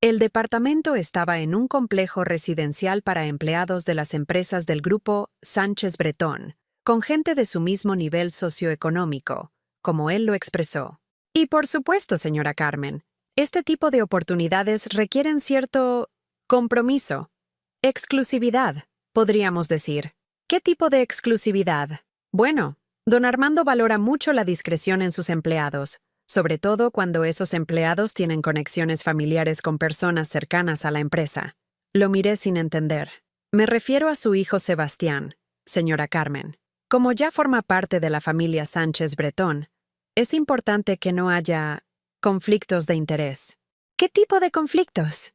El departamento estaba en un complejo residencial para empleados de las empresas del grupo Sánchez Bretón, con gente de su mismo nivel socioeconómico, como él lo expresó. Y por supuesto, señora Carmen, este tipo de oportunidades requieren cierto compromiso, exclusividad, podríamos decir. ¿Qué tipo de exclusividad? Bueno, don Armando valora mucho la discreción en sus empleados, sobre todo cuando esos empleados tienen conexiones familiares con personas cercanas a la empresa. Lo miré sin entender. Me refiero a su hijo Sebastián, señora Carmen. Como ya forma parte de la familia Sánchez Bretón, es importante que no haya conflictos de interés. ¿Qué tipo de conflictos?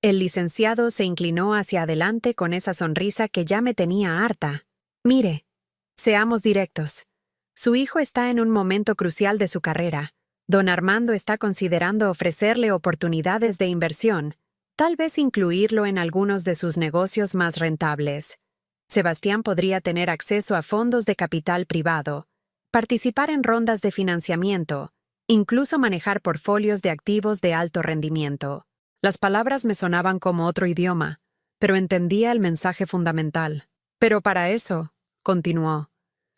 El licenciado se inclinó hacia adelante con esa sonrisa que ya me tenía harta. Mire, seamos directos. Su hijo está en un momento crucial de su carrera. Don Armando está considerando ofrecerle oportunidades de inversión, tal vez incluirlo en algunos de sus negocios más rentables. Sebastián podría tener acceso a fondos de capital privado, participar en rondas de financiamiento, incluso manejar portfolios de activos de alto rendimiento. Las palabras me sonaban como otro idioma, pero entendía el mensaje fundamental. Pero para eso, continuó,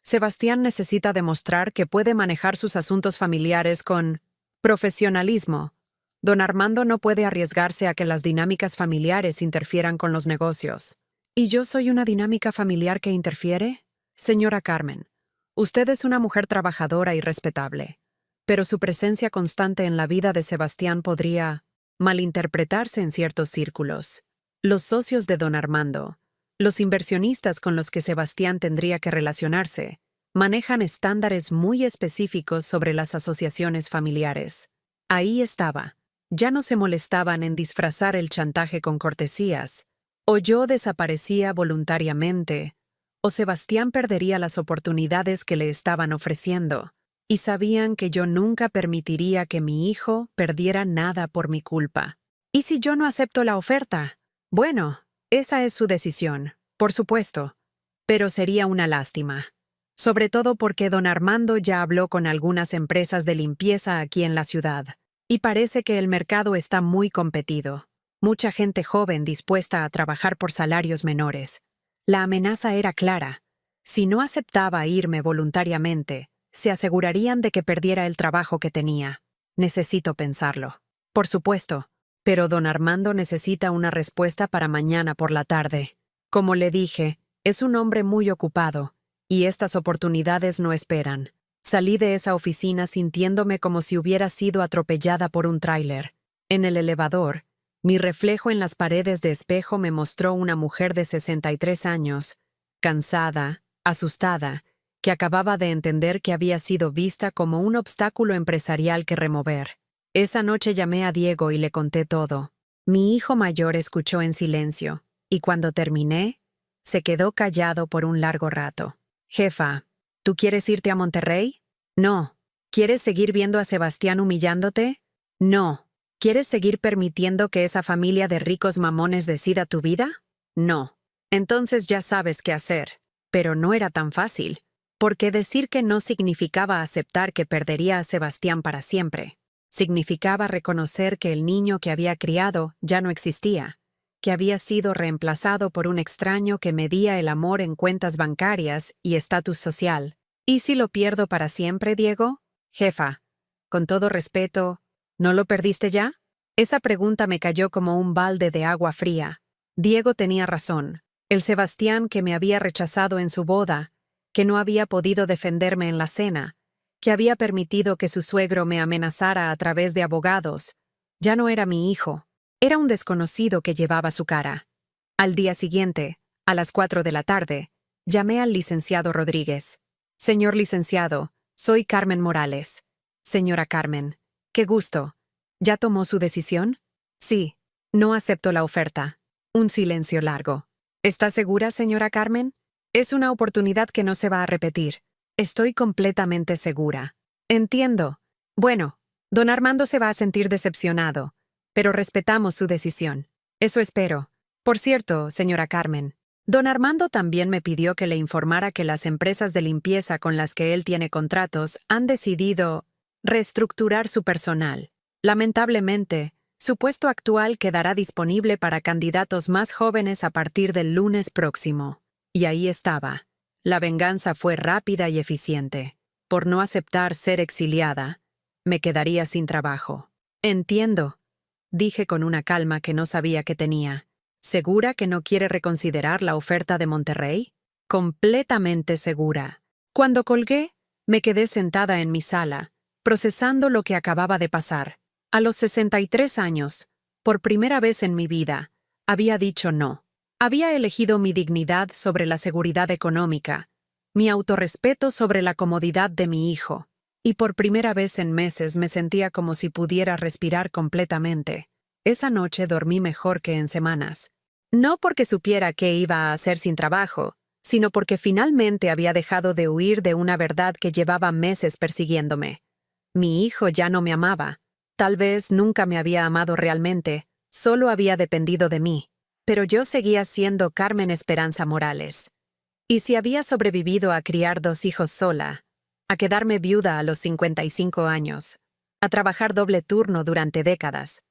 Sebastián necesita demostrar que puede manejar sus asuntos familiares con profesionalismo. Don Armando no puede arriesgarse a que las dinámicas familiares interfieran con los negocios. ¿Y yo soy una dinámica familiar que interfiere? Señora Carmen, usted es una mujer trabajadora y respetable, pero su presencia constante en la vida de Sebastián podría malinterpretarse en ciertos círculos. Los socios de don Armando, los inversionistas con los que Sebastián tendría que relacionarse, manejan estándares muy específicos sobre las asociaciones familiares. Ahí estaba. Ya no se molestaban en disfrazar el chantaje con cortesías. O yo desaparecía voluntariamente, o Sebastián perdería las oportunidades que le estaban ofreciendo, y sabían que yo nunca permitiría que mi hijo perdiera nada por mi culpa. ¿Y si yo no acepto la oferta? Bueno, esa es su decisión, por supuesto, pero sería una lástima. Sobre todo porque don Armando ya habló con algunas empresas de limpieza aquí en la ciudad, y parece que el mercado está muy competido. Mucha gente joven dispuesta a trabajar por salarios menores. La amenaza era clara. Si no aceptaba irme voluntariamente, se asegurarían de que perdiera el trabajo que tenía. Necesito pensarlo. Por supuesto. Pero don Armando necesita una respuesta para mañana por la tarde. Como le dije, es un hombre muy ocupado, y estas oportunidades no esperan. Salí de esa oficina sintiéndome como si hubiera sido atropellada por un tráiler. En el elevador, mi reflejo en las paredes de espejo me mostró una mujer de 63 años, cansada, asustada, que acababa de entender que había sido vista como un obstáculo empresarial que remover. Esa noche llamé a Diego y le conté todo. Mi hijo mayor escuchó en silencio, y cuando terminé, se quedó callado por un largo rato. Jefa, ¿tú quieres irte a Monterrey? No. ¿Quieres seguir viendo a Sebastián humillándote? No. ¿Quieres seguir permitiendo que esa familia de ricos mamones decida tu vida? No. Entonces ya sabes qué hacer. Pero no era tan fácil, porque decir que no significaba aceptar que perdería a Sebastián para siempre. Significaba reconocer que el niño que había criado ya no existía, que había sido reemplazado por un extraño que medía el amor en cuentas bancarias y estatus social. ¿Y si lo pierdo para siempre, Diego? Jefa, con todo respeto, ¿no lo perdiste ya? Esa pregunta me cayó como un balde de agua fría. Diego tenía razón. El Sebastián que me había rechazado en su boda, que no había podido defenderme en la cena, que había permitido que su suegro me amenazara a través de abogados, ya no era mi hijo. Era un desconocido que llevaba su cara. Al día siguiente, a las 4 de la tarde, llamé al licenciado Rodríguez. Señor licenciado, soy Carmen Morales. Señora Carmen, qué gusto. ¿Ya tomó su decisión? Sí. No acepto la oferta. Un silencio largo. ¿Está segura, señora Carmen? Es una oportunidad que no se va a repetir. Estoy completamente segura. Entiendo. Bueno, don Armando se va a sentir decepcionado, pero respetamos su decisión. Eso espero. Por cierto, señora Carmen, don Armando también me pidió que le informara que las empresas de limpieza con las que él tiene contratos han decidido reestructurar su personal. Lamentablemente, su puesto actual quedará disponible para candidatos más jóvenes a partir del lunes próximo. Y ahí estaba. La venganza fue rápida y eficiente. Por no aceptar ser exiliada, me quedaría sin trabajo. Entiendo, dije con una calma que no sabía que tenía. ¿Segura que no quiere reconsiderar la oferta de Monterrey? Completamente segura. Cuando colgué, me quedé sentada en mi sala, procesando lo que acababa de pasar. A los 63 años, por primera vez en mi vida, había dicho no. Había elegido mi dignidad sobre la seguridad económica, mi autorrespeto sobre la comodidad de mi hijo, y por primera vez en meses me sentía como si pudiera respirar completamente. Esa noche dormí mejor que en semanas. No porque supiera qué iba a hacer sin trabajo, sino porque finalmente había dejado de huir de una verdad que llevaba meses persiguiéndome. Mi hijo ya no me amaba. Tal vez nunca me había amado realmente, solo había dependido de mí. Pero yo seguía siendo Carmen Esperanza Morales. Y si había sobrevivido a criar 2 hijos sola, a quedarme viuda a los 55 años, a trabajar doble turno durante décadas,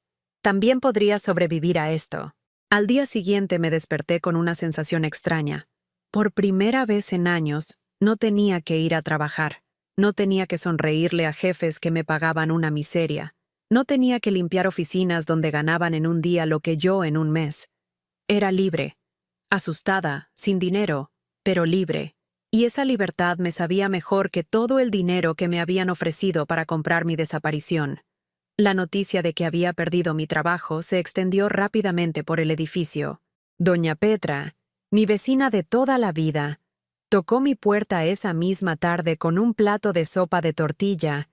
también podría sobrevivir a esto. Al día siguiente me desperté con una sensación extraña. Por primera vez en años, no tenía que ir a trabajar. No tenía que sonreírle a jefes que me pagaban una miseria. No tenía que limpiar oficinas donde ganaban en un día lo que yo en un mes. Era libre, asustada, sin dinero, pero libre. Y esa libertad me sabía mejor que todo el dinero que me habían ofrecido para comprar mi desaparición. La noticia de que había perdido mi trabajo se extendió rápidamente por el edificio. Doña Petra, mi vecina de toda la vida, tocó mi puerta esa misma tarde con un plato de sopa de tortilla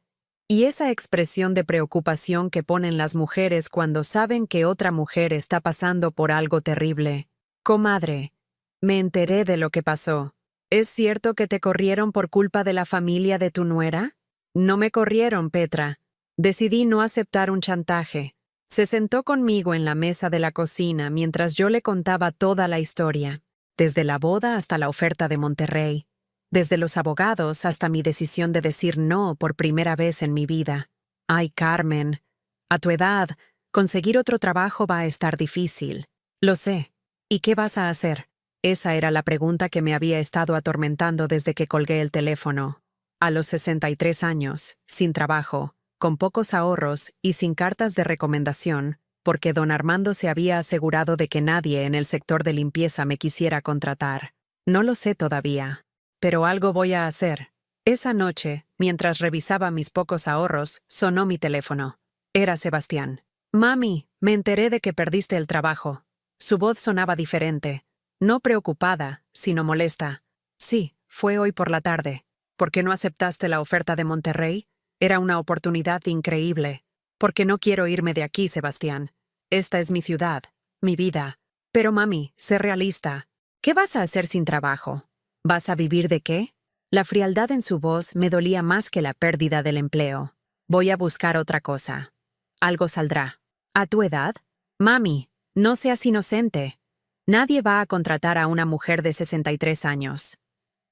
y esa expresión de preocupación que ponen las mujeres cuando saben que otra mujer está pasando por algo terrible. Comadre, me enteré de lo que pasó. ¿Es cierto que te corrieron por culpa de la familia de tu nuera? No me corrieron, Petra. Decidí no aceptar un chantaje. Se sentó conmigo en la mesa de la cocina mientras yo le contaba toda la historia, desde la boda hasta la oferta de Monterrey, desde los abogados hasta mi decisión de decir no por primera vez en mi vida. Ay, Carmen, a tu edad, conseguir otro trabajo va a estar difícil. Lo sé. ¿Y qué vas a hacer? Esa era la pregunta que me había estado atormentando desde que colgué el teléfono. A los 63 años, sin trabajo, con pocos ahorros y sin cartas de recomendación, porque don Armando se había asegurado de que nadie en el sector de limpieza me quisiera contratar. No lo sé todavía, pero algo voy a hacer. Esa noche, mientras revisaba mis pocos ahorros, sonó mi teléfono. Era Sebastián. «Mami, me enteré de que perdiste el trabajo». Su voz sonaba diferente, no preocupada, sino molesta. «Sí, fue hoy por la tarde. ¿Por qué no aceptaste la oferta de Monterrey? Era una oportunidad increíble. Porque no quiero irme de aquí, Sebastián. Esta es mi ciudad, mi vida. Pero mami, sé realista. ¿Qué vas a hacer sin trabajo? ¿Vas a vivir de qué?» La frialdad en su voz me dolía más que la pérdida del empleo. «Voy a buscar otra cosa. Algo saldrá». «¿A tu edad?» «Mami, no seas inocente. Nadie va a contratar a una mujer de 63 años».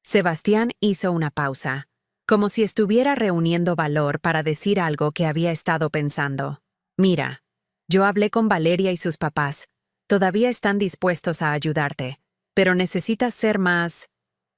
Sebastián hizo una pausa, como si estuviera reuniendo valor para decir algo que había estado pensando. «Mira, yo hablé con Valeria y sus papás. Todavía están dispuestos a ayudarte, pero necesitas ser más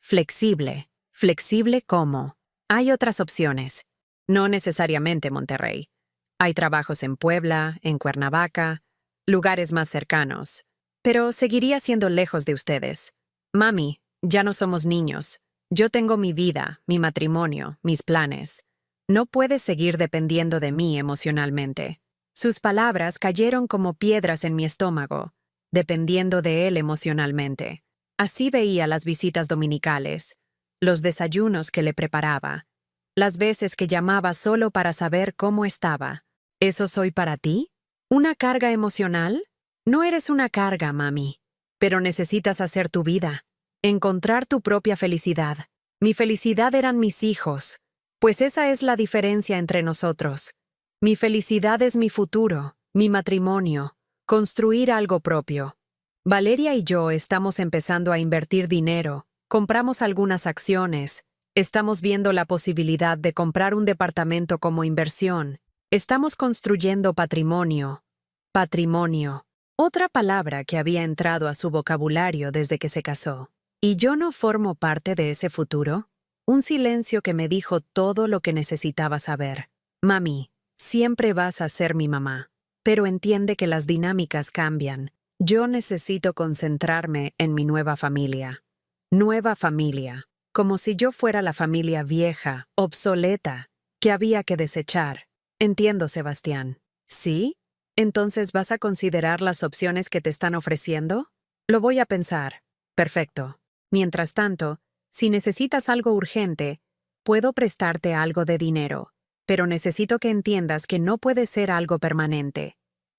flexible». «¿Flexible cómo?» «Hay otras opciones. No necesariamente Monterrey. Hay trabajos en Puebla, en Cuernavaca, lugares más cercanos. Pero seguiría siendo lejos de ustedes. Mami, ya no somos niños. Yo tengo mi vida, mi matrimonio, mis planes. No puedes seguir dependiendo de mí emocionalmente». Sus palabras cayeron como piedras en mi estómago, dependiendo de él emocionalmente. Así veía las visitas dominicales, los desayunos que le preparaba, las veces que llamaba solo para saber cómo estaba. ¿Eso soy para ti? ¿Una carga emocional? No eres una carga, mami. Pero necesitas hacer tu vida, encontrar tu propia felicidad. Mi felicidad eran mis hijos, pues esa es la diferencia entre nosotros. Mi felicidad es mi futuro, mi matrimonio, construir algo propio. Valeria y yo estamos empezando a invertir dinero, compramos algunas acciones, estamos viendo la posibilidad de comprar un departamento como inversión. Estamos construyendo patrimonio. Patrimonio. Otra palabra que había entrado a su vocabulario desde que se casó. ¿Y yo no formo parte de ese futuro? Un silencio que me dijo todo lo que necesitaba saber. «Mami, siempre vas a ser mi mamá, pero entiende que las dinámicas cambian. Yo necesito concentrarme en mi nueva familia». Nueva familia, como si yo fuera la familia vieja, obsoleta, que había que desechar. «Entiendo, Sebastián». «¿Sí? Entonces vas a considerar las opciones que te están ofreciendo?» «Lo voy a pensar». «Perfecto. Mientras tanto, si necesitas algo urgente, puedo prestarte algo de dinero, pero necesito que entiendas que no puede ser algo permanente».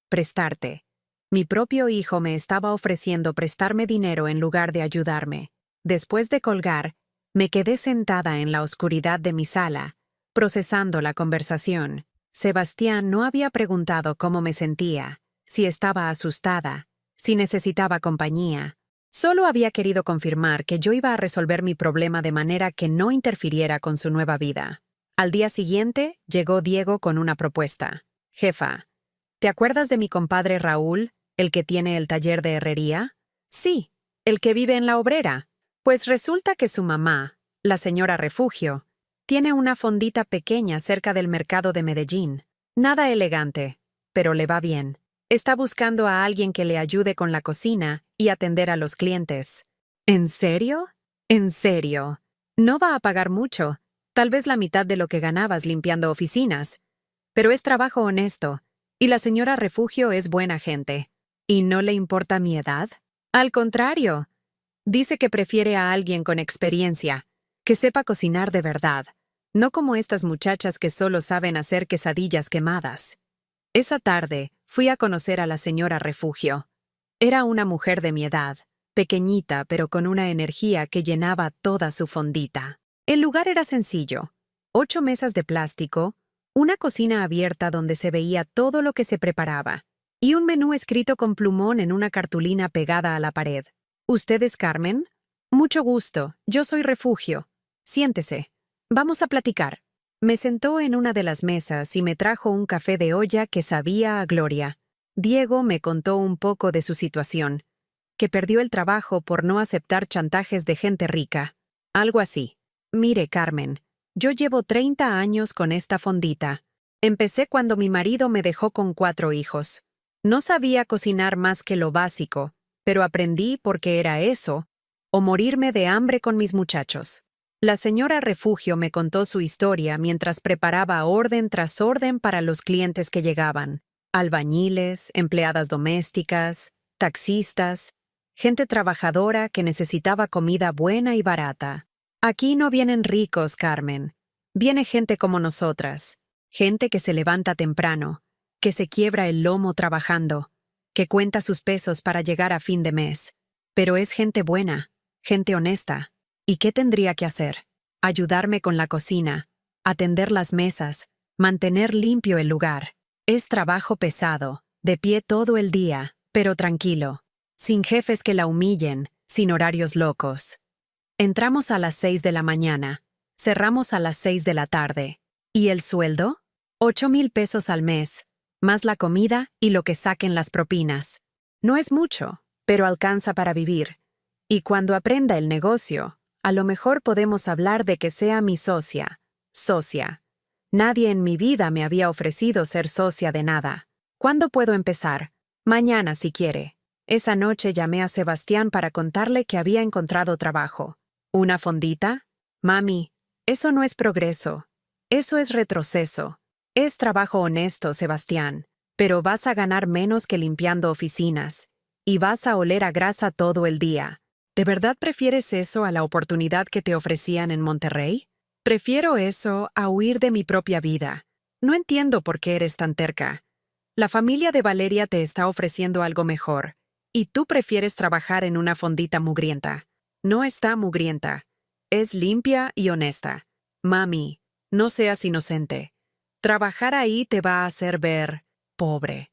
Prestarte. Mi propio hijo me estaba ofreciendo prestarme dinero en lugar de ayudarme. Después de colgar, me quedé sentada en la oscuridad de mi sala, procesando la conversación. Sebastián no había preguntado cómo me sentía, si estaba asustada, si necesitaba compañía. Solo había querido confirmar que yo iba a resolver mi problema de manera que no interfiriera con su nueva vida. Al día siguiente, llegó Diego con una propuesta. «Jefa, ¿te acuerdas de mi compadre Raúl, el que tiene el taller de herrería?» «Sí, el que vive en La Obrera». Pues resulta que su mamá, la señora Refugio, tiene una fondita pequeña cerca del mercado de Medellín. Nada elegante, pero le va bien. Está buscando a alguien que le ayude con la cocina y atender a los clientes. ¿En serio? ¿En serio? No va a pagar mucho, tal vez la mitad de lo que ganabas limpiando oficinas. Pero es trabajo honesto, y la señora Refugio es buena gente. ¿Y no le importa mi edad? Al contrario. Dice que prefiere a alguien con experiencia, que sepa cocinar de verdad, no como estas muchachas que solo saben hacer quesadillas quemadas. Esa tarde, fui a conocer a la señora Refugio. Era una mujer de mi edad, pequeñita pero con una energía que llenaba toda su fondita. El lugar era sencillo. 8 mesas de plástico, una cocina abierta donde se veía todo lo que se preparaba, y un menú escrito con plumón en una cartulina pegada a la pared. ¿Usted es Carmen? Mucho gusto, yo soy Refugio. Siéntese. Vamos a platicar. Me sentó en una de las mesas y me trajo un café de olla que sabía a gloria. Diego me contó un poco de su situación, que perdió el trabajo por no aceptar chantajes de gente rica. Algo así. Mire, Carmen, yo llevo 30 años con esta fondita. Empecé cuando mi marido me dejó con 4 hijos. No sabía cocinar más que lo básico, pero aprendí porque era eso, o morirme de hambre con mis muchachos. La señora Refugio me contó su historia mientras preparaba orden tras orden para los clientes que llegaban. Albañiles, empleadas domésticas, taxistas, gente trabajadora que necesitaba comida buena y barata. Aquí no vienen ricos, Carmen. Viene gente como nosotras. Gente que se levanta temprano, que se quiebra el lomo trabajando, que cuenta sus pesos para llegar a fin de mes. Pero es gente buena, gente honesta. ¿Y qué tendría que hacer? Ayudarme con la cocina, atender las mesas, mantener limpio el lugar. Es trabajo pesado, de pie todo el día, pero tranquilo, sin jefes que la humillen, sin horarios locos. Entramos a las 6 de la mañana, cerramos a las 6 de la tarde. ¿Y el sueldo? 8,000 pesos al mes, más la comida y lo que saquen las propinas. No es mucho, pero alcanza para vivir. Y cuando aprenda el negocio, a lo mejor podemos hablar de que sea mi socia. Socia. Nadie en mi vida me había ofrecido ser socia de nada. ¿Cuándo puedo empezar? Mañana, si quiere. Esa noche llamé a Sebastián para contarle que había encontrado trabajo. ¿Una fondita? Mami, eso no es progreso. Eso es retroceso. Es trabajo honesto, Sebastián, pero vas a ganar menos que limpiando oficinas. Y vas a oler a grasa todo el día. ¿De verdad prefieres eso a la oportunidad que te ofrecían en Monterrey? Prefiero eso a huir de mi propia vida. No entiendo por qué eres tan terca. La familia de Valeria te está ofreciendo algo mejor, y tú prefieres trabajar en una fondita mugrienta. No está mugrienta. Es limpia y honesta. Mami, no seas inocente. Trabajar ahí te va a hacer ver pobre,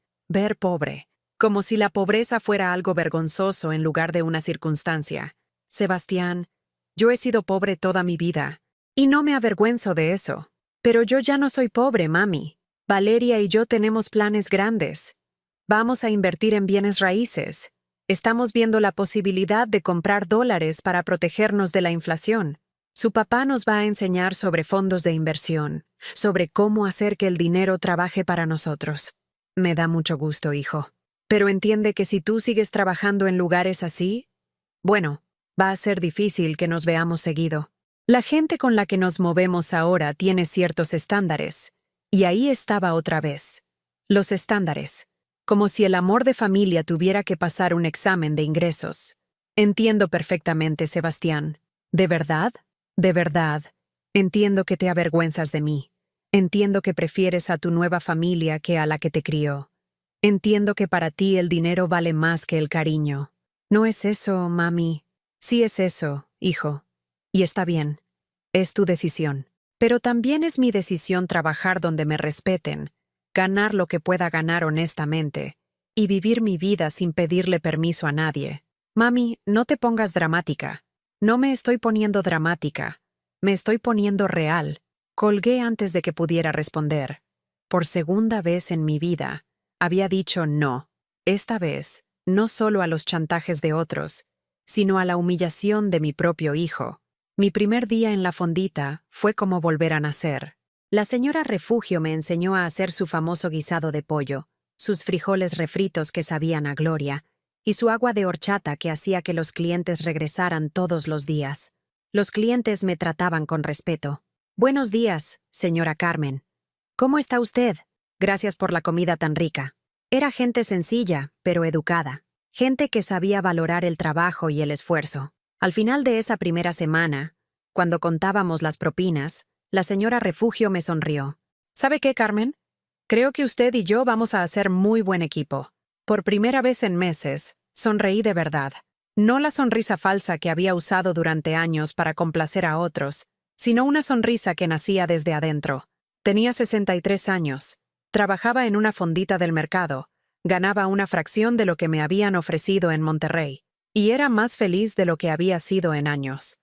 como si la pobreza fuera algo vergonzoso en lugar de una circunstancia. Sebastián, yo he sido pobre toda mi vida, y no me avergüenzo de eso. Pero yo ya no soy pobre, mami. Valeria y yo tenemos planes grandes. Vamos a invertir en bienes raíces. Estamos viendo la posibilidad de comprar dólares para protegernos de la inflación. Su papá nos va a enseñar sobre fondos de inversión, sobre cómo hacer que el dinero trabaje para nosotros. Me da mucho gusto, hijo. Pero entiende que si tú sigues trabajando en lugares así, bueno, va a ser difícil que nos veamos seguido. La gente con la que nos movemos ahora tiene ciertos estándares. Y ahí estaba otra vez. Los estándares. Como si el amor de familia tuviera que pasar un examen de ingresos. Entiendo perfectamente, Sebastián. ¿De verdad? De verdad, entiendo que te avergüenzas de mí. Entiendo que prefieres a tu nueva familia que a la que te crió. Entiendo que para ti el dinero vale más que el cariño. ¿No es eso, mami? Sí es eso, hijo. Y está bien. Es tu decisión. Pero también es mi decisión trabajar donde me respeten, ganar lo que pueda ganar honestamente, y vivir mi vida sin pedirle permiso a nadie. Mami, no te pongas dramática. No me estoy poniendo dramática. Me estoy poniendo real. Colgué antes de que pudiera responder. Por segunda vez en mi vida, había dicho no. Esta vez, no solo a los chantajes de otros, sino a la humillación de mi propio hijo. Mi primer día en la fondita fue como volver a nacer. La señora Refugio me enseñó a hacer su famoso guisado de pollo, sus frijoles refritos que sabían a gloria, y su agua de horchata que hacía que los clientes regresaran todos los días. Los clientes me trataban con respeto. Buenos días, señora Carmen. ¿Cómo está usted? Gracias por la comida tan rica. Era gente sencilla, pero educada. Gente que sabía valorar el trabajo y el esfuerzo. Al final de esa primera semana, cuando contábamos las propinas, la señora Refugio me sonrió. ¿Sabe qué, Carmen? Creo que usted y yo vamos a hacer muy buen equipo. Por primera vez en meses, sonreí de verdad. No la sonrisa falsa que había usado durante años para complacer a otros, sino una sonrisa que nacía desde adentro. Tenía 63 años. Trabajaba en una fondita del mercado. Ganaba una fracción de lo que me habían ofrecido en Monterrey. Y era más feliz de lo que había sido en años.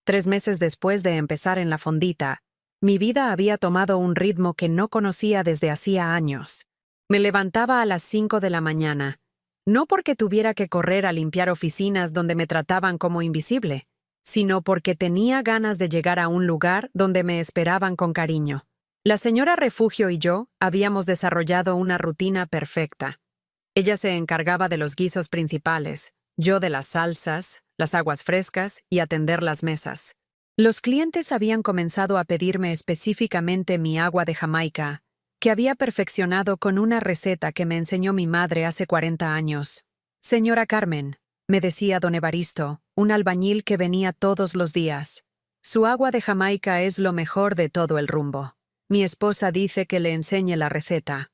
3 meses después de empezar en la fondita, mi vida había tomado un ritmo que no conocía desde hacía años. Me levantaba a las 5 de la mañana. No porque tuviera que correr a limpiar oficinas donde me trataban como invisible, sino porque tenía ganas de llegar a un lugar donde me esperaban con cariño. La señora Refugio y yo habíamos desarrollado una rutina perfecta. Ella se encargaba de los guisos principales, yo de las salsas, las aguas frescas y atender las mesas. Los clientes habían comenzado a pedirme específicamente mi agua de Jamaica, que había perfeccionado con una receta que me enseñó mi madre hace 40 años. Señora Carmen, me decía don Evaristo, un albañil que venía todos los días. Su agua de Jamaica es lo mejor de todo el rumbo. Mi esposa dice que le enseñe la receta.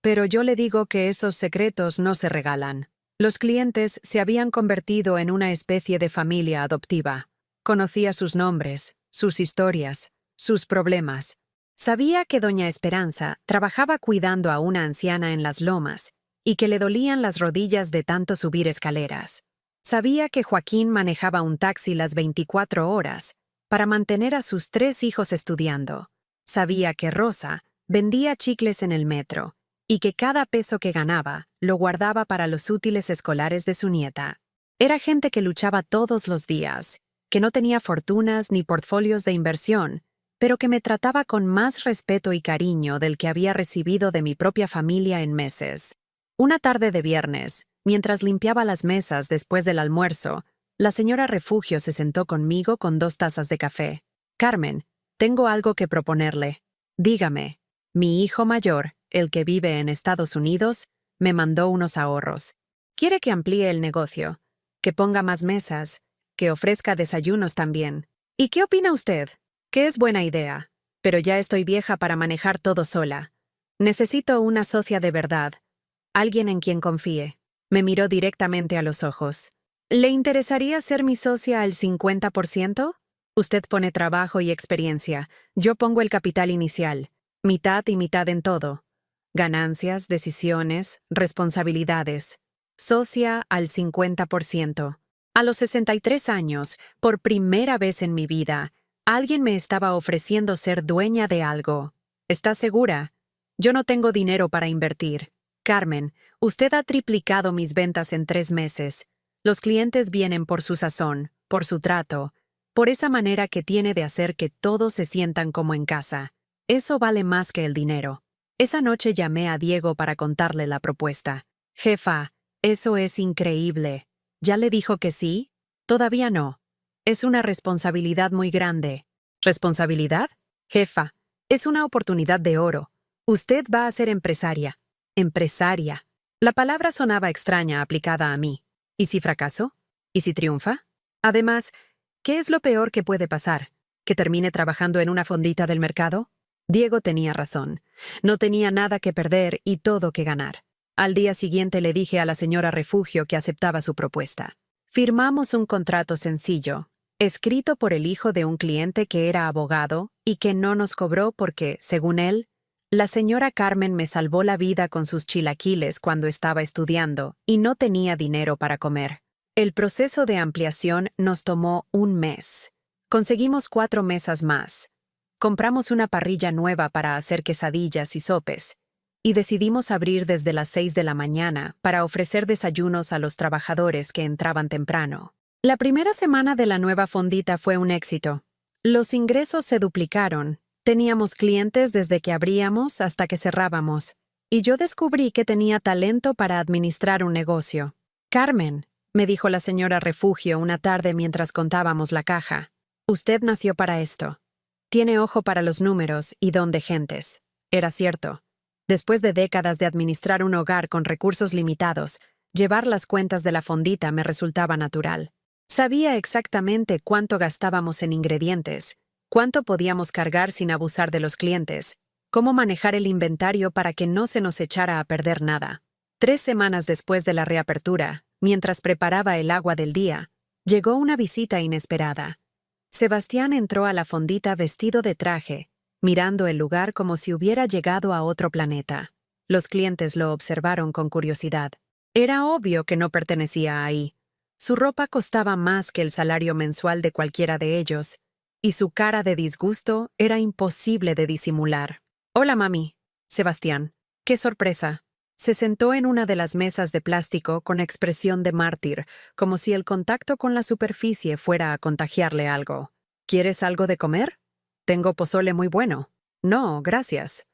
Pero yo le digo que esos secretos no se regalan. Los clientes se habían convertido en una especie de familia adoptiva. Conocía sus nombres, sus historias, sus problemas. Sabía que doña Esperanza trabajaba cuidando a una anciana en las lomas y que le dolían las rodillas de tanto subir escaleras. Sabía que Joaquín manejaba un taxi las 24 horas para mantener a sus 3 hijos estudiando. Sabía que Rosa vendía chicles en el metro y que cada peso que ganaba lo guardaba para los útiles escolares de su nieta. Era gente que luchaba todos los días, que no tenía fortunas ni portfolios de inversión, pero que me trataba con más respeto y cariño del que había recibido de mi propia familia en meses. Una tarde de viernes, mientras limpiaba las mesas después del almuerzo, la señora Refugio se sentó conmigo con 2 tazas de café. «Carmen, tengo algo que proponerle. Dígame». Mi hijo mayor, el que vive en Estados Unidos, me mandó unos ahorros. Quiere que amplíe el negocio, que ponga más mesas, que ofrezca desayunos también. ¿Y qué opina usted? Que es buena idea, pero ya estoy vieja para manejar todo sola. Necesito una socia de verdad, alguien en quien confíe. Me miró directamente a los ojos. ¿Le interesaría ser mi socia al 50%? Usted pone trabajo y experiencia, yo pongo el capital inicial, mitad y mitad en todo. Ganancias, decisiones, responsabilidades. Socia al 50%. A los 63 años, por primera vez en mi vida, alguien me estaba ofreciendo ser dueña de algo. ¿Está segura? Yo no tengo dinero para invertir. Carmen, usted ha triplicado mis ventas en 3 meses. Los clientes vienen por su sazón, por su trato, por esa manera que tiene de hacer que todos se sientan como en casa. Eso vale más que el dinero. Esa noche llamé a Diego para contarle la propuesta. Jefa, eso es increíble. ¿Ya le dijo que sí? Todavía no. Es una responsabilidad muy grande. ¿Responsabilidad? Jefa, es una oportunidad de oro. Usted va a ser empresaria. Empresaria. La palabra sonaba extraña aplicada a mí. ¿Y si fracaso? ¿Y si triunfa? Además, ¿qué es lo peor que puede pasar? ¿Que termine trabajando en una fondita del mercado? Diego tenía razón. No tenía nada que perder y todo que ganar. Al día siguiente le dije a la señora Refugio que aceptaba su propuesta. Firmamos un contrato sencillo, escrito por el hijo de un cliente que era abogado y que no nos cobró porque, según él, la señora Carmen me salvó la vida con sus chilaquiles cuando estaba estudiando y no tenía dinero para comer. El proceso de ampliación nos tomó 1 mes. Conseguimos 4 mesas más. Compramos una parrilla nueva para hacer quesadillas y sopes, y decidimos abrir desde las 6 de la mañana para ofrecer desayunos a los trabajadores que entraban temprano. La primera semana de la nueva fondita fue un éxito. Los ingresos se duplicaron. Teníamos clientes desde que abríamos hasta que cerrábamos, y yo descubrí que tenía talento para administrar un negocio. Carmen, me dijo la señora Refugio una tarde mientras contábamos la caja, usted nació para esto. Tiene ojo para los números y don de gentes. Era cierto. Después de décadas de administrar un hogar con recursos limitados, llevar las cuentas de la fondita me resultaba natural. Sabía exactamente cuánto gastábamos en ingredientes, cuánto podíamos cargar sin abusar de los clientes, cómo manejar el inventario para que no se nos echara a perder nada. 3 semanas después de la reapertura, mientras preparaba el agua del día, llegó una visita inesperada. Sebastián entró a la fondita vestido de traje, mirando el lugar como si hubiera llegado a otro planeta. Los clientes lo observaron con curiosidad. Era obvio que no pertenecía ahí. Su ropa costaba más que el salario mensual de cualquiera de ellos, y su cara de disgusto era imposible de disimular. «Hola, mami». «Sebastián, qué sorpresa». Se sentó en una de las mesas de plástico con expresión de mártir, como si el contacto con la superficie fuera a contagiarle algo. «¿Quieres algo de comer? Tengo pozole muy bueno». No, gracias.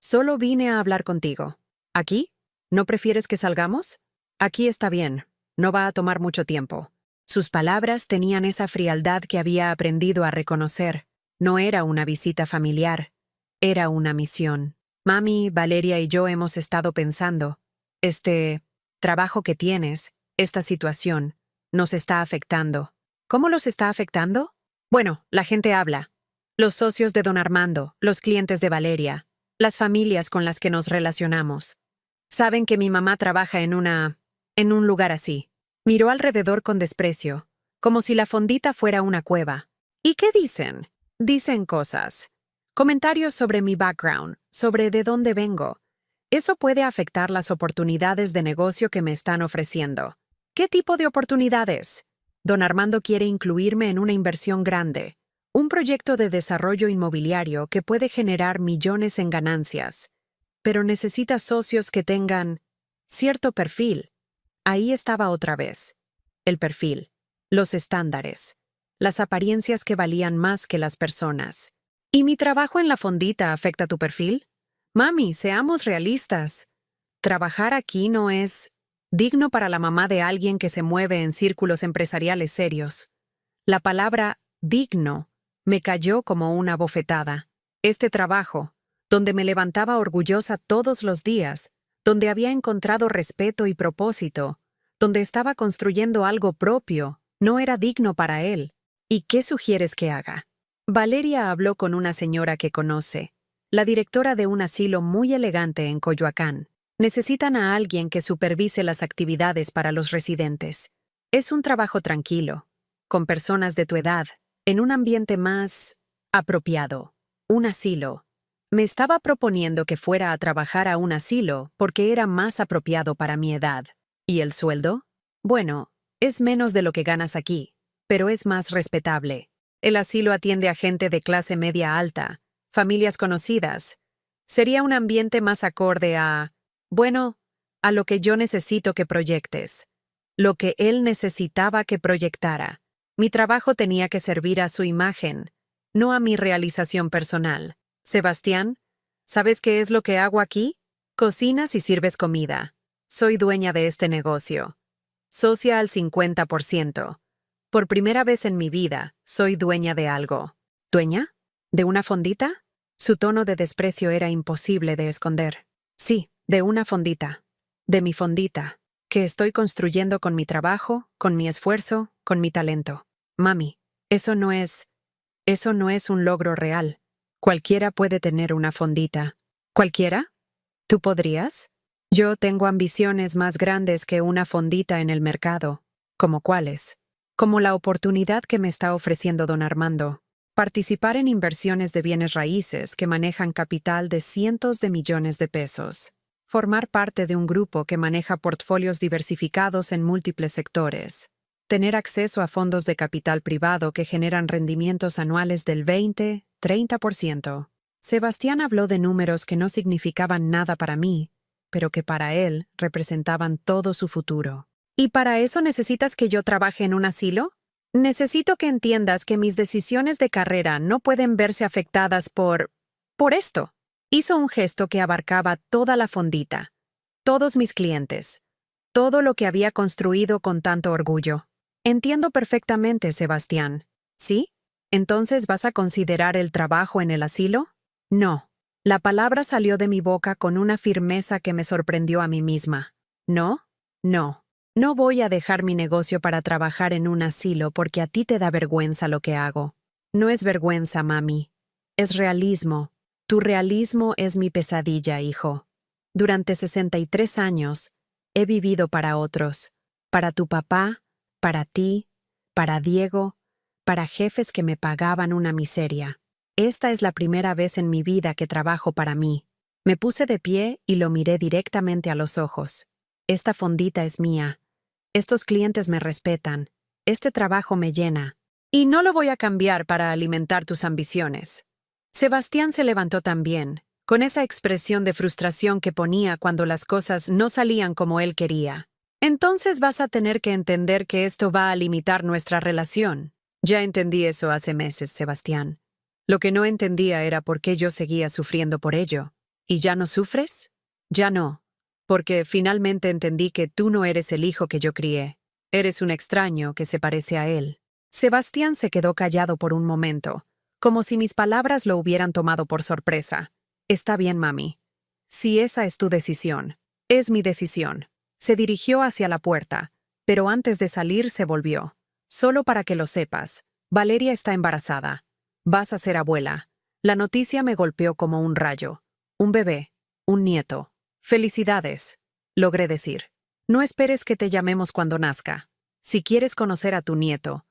Solo vine a hablar contigo. ¿Aquí? ¿No prefieres que salgamos? Aquí está bien. No va a tomar mucho tiempo. Sus palabras tenían esa frialdad que había aprendido a reconocer. No era una visita familiar. Era una misión. Mami, Valeria y yo hemos estado pensando. Este trabajo que tienes, esta situación, nos está afectando. ¿Cómo los está afectando? Bueno, la gente habla. Los socios de don Armando, los clientes de Valeria, las familias con las que nos relacionamos. Saben que mi mamá trabaja en un lugar así. Miró alrededor con desprecio, como si la fondita fuera una cueva. ¿Y qué dicen? Dicen cosas. Comentarios sobre mi background, sobre de dónde vengo. Eso puede afectar las oportunidades de negocio que me están ofreciendo. ¿Qué tipo de oportunidades? Don Armando quiere incluirme en una inversión grande, un proyecto de desarrollo inmobiliario que puede generar millones en ganancias, pero necesita socios que tengan cierto perfil. Ahí estaba otra vez. El perfil, los estándares, las apariencias que valían más que las personas. ¿Y mi trabajo en la fondita afecta tu perfil? Mami, seamos realistas. Trabajar aquí no es digno para la mamá de alguien que se mueve en círculos empresariales serios. La palabra digno me cayó como una bofetada. Este trabajo, donde me levantaba orgullosa todos los días, donde había encontrado respeto y propósito, donde estaba construyendo algo propio, no era digno para él. ¿Y qué sugieres que haga? Valeria habló con una señora que conoce, la directora de un asilo muy elegante en Coyoacán. Necesitan a alguien que supervise las actividades para los residentes. Es un trabajo tranquilo, con personas de tu edad, en un ambiente más apropiado. Un asilo. Me estaba proponiendo que fuera a trabajar a un asilo porque era más apropiado para mi edad. ¿Y el sueldo? Bueno, es menos de lo que ganas aquí, pero es más respetable. El asilo atiende a gente de clase media alta, familias conocidas. Sería un ambiente más acorde bueno, a lo que yo necesito que proyectes. Lo que él necesitaba que proyectara. Mi trabajo tenía que servir a su imagen, no a mi realización personal. Sebastián, ¿sabes qué es lo que hago aquí? Cocinas y sirves comida. Soy dueña de este negocio. Socia al 50%. Por primera vez en mi vida, soy dueña de algo. ¿Dueña? ¿De una fondita? Su tono de desprecio era imposible de esconder. Sí, de una fondita. De mi fondita, que estoy construyendo con mi trabajo, con mi esfuerzo, con mi talento. Mami, eso no es un logro real. Cualquiera puede tener una fondita. ¿Cualquiera? ¿Tú podrías? Yo tengo ambiciones más grandes que una fondita en el mercado. ¿Como cuáles? Como la oportunidad que me está ofreciendo don Armando. Participar en inversiones de bienes raíces que manejan capital de cientos de millones de pesos. Formar parte de un grupo que maneja portfolios diversificados en múltiples sectores. Tener acceso a fondos de capital privado que generan rendimientos anuales del 20-30%. Sebastián habló de números que no significaban nada para mí, pero que para él representaban todo su futuro. ¿Y para eso necesitas que yo trabaje en un asilo? Necesito que entiendas que mis decisiones de carrera no pueden verse afectadas por esto. Hizo un gesto que abarcaba toda la fondita, todos mis clientes, todo lo que había construido con tanto orgullo. Entiendo perfectamente, Sebastián. ¿Sí? ¿Entonces vas a considerar el trabajo en el asilo? No. La palabra salió de mi boca con una firmeza que me sorprendió a mí misma. ¿No? No. No voy a dejar mi negocio para trabajar en un asilo porque a ti te da vergüenza lo que hago. No es vergüenza, mami. Es realismo. Tu realismo es mi pesadilla, hijo. Durante 63 años, he vivido para otros. Para tu papá, para ti, para Diego, para jefes que me pagaban una miseria. Esta es la primera vez en mi vida que trabajo para mí. Me puse de pie y lo miré directamente a los ojos. Esta fondita es mía. Estos clientes me respetan. Este trabajo me llena. Y no lo voy a cambiar para alimentar tus ambiciones. Sebastián se levantó también, con esa expresión de frustración que ponía cuando las cosas no salían como él quería. Entonces vas a tener que entender que esto va a limitar nuestra relación. Ya entendí eso hace meses, Sebastián. Lo que no entendía era por qué yo seguía sufriendo por ello. ¿Y ya no sufres? Ya no, porque finalmente entendí que tú no eres el hijo que yo crié. Eres un extraño que se parece a él. Sebastián se quedó callado por un momento, como si mis palabras lo hubieran tomado por sorpresa. Está bien, mami. Si esa es tu decisión, es mi decisión. Se dirigió hacia la puerta, pero antes de salir se volvió. Solo para que lo sepas, Valeria está embarazada. Vas a ser abuela. La noticia me golpeó como un rayo. Un bebé, un nieto. Felicidades, logré decir. No esperes que te llamemos cuando nazca. Si quieres conocer a tu nieto,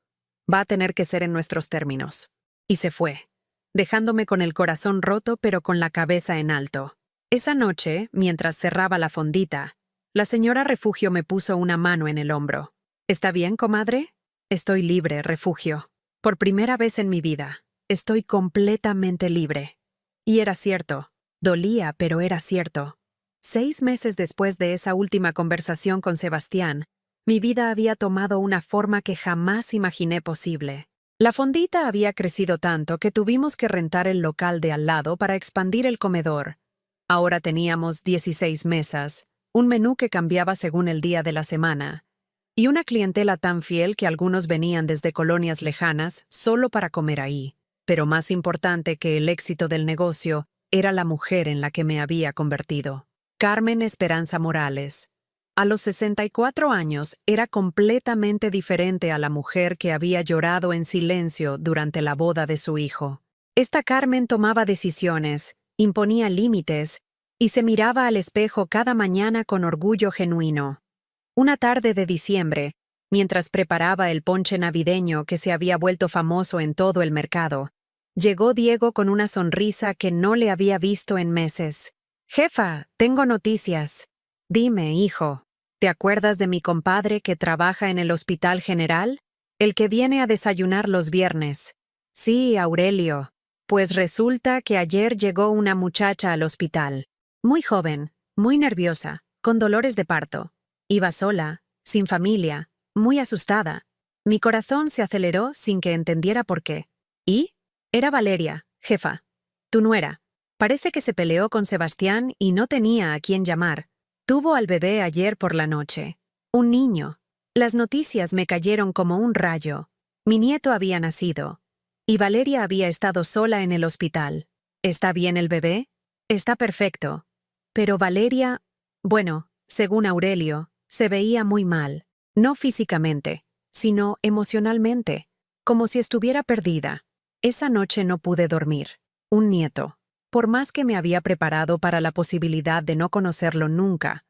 va a tener que ser en nuestros términos. Y se fue, dejándome con el corazón roto pero con la cabeza en alto. Esa noche, mientras cerraba la fondita, la señora Refugio me puso una mano en el hombro. ¿Está bien, comadre? Estoy libre, Refugio. Por primera vez en mi vida, estoy completamente libre. Y era cierto. Dolía, pero era cierto. 6 meses después de esa última conversación con Sebastián, mi vida había tomado una forma que jamás imaginé posible. La fondita había crecido tanto que tuvimos que rentar el local de al lado para expandir el comedor. Ahora teníamos 16 mesas, un menú que cambiaba según el día de la semana, y una clientela tan fiel que algunos venían desde colonias lejanas solo para comer ahí. Pero más importante que el éxito del negocio era la mujer en la que me había convertido. Carmen Esperanza Morales. A los 64 años era completamente diferente a la mujer que había llorado en silencio durante la boda de su hijo. Esta Carmen tomaba decisiones, imponía límites y se miraba al espejo cada mañana con orgullo genuino. Una tarde de diciembre, mientras preparaba el ponche navideño que se había vuelto famoso en todo el mercado, llegó Diego con una sonrisa que no le había visto en meses. «Jefa, tengo noticias». «Dime, hijo, ¿te acuerdas de mi compadre que trabaja en el Hospital General? El que viene a desayunar los viernes». «Sí, Aurelio. Pues resulta que ayer llegó una muchacha al hospital. Muy joven, muy nerviosa, con dolores de parto. Iba sola, sin familia, muy asustada. Mi corazón se aceleró sin que entendiera por qué. ¿Y? Era Valeria, jefa, tu nuera. Parece que se peleó con Sebastián y no tenía a quién llamar. Tuvo al bebé ayer por la noche. Un niño. Las noticias me cayeron como un rayo. Mi nieto había nacido. Y Valeria había estado sola en el hospital. ¿Está bien el bebé? Está perfecto. Pero Valeria, bueno, según Aurelio, se veía muy mal. No físicamente, sino emocionalmente, como si estuviera perdida. Esa noche no pude dormir. Un nieto. Por más que me había preparado para la posibilidad de no conocerlo nunca,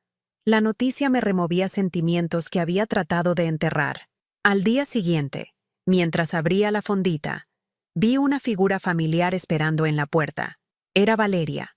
la noticia me removía sentimientos que había tratado de enterrar. Al día siguiente, mientras abría la fondita, vi una figura familiar esperando en la puerta. Era Valeria,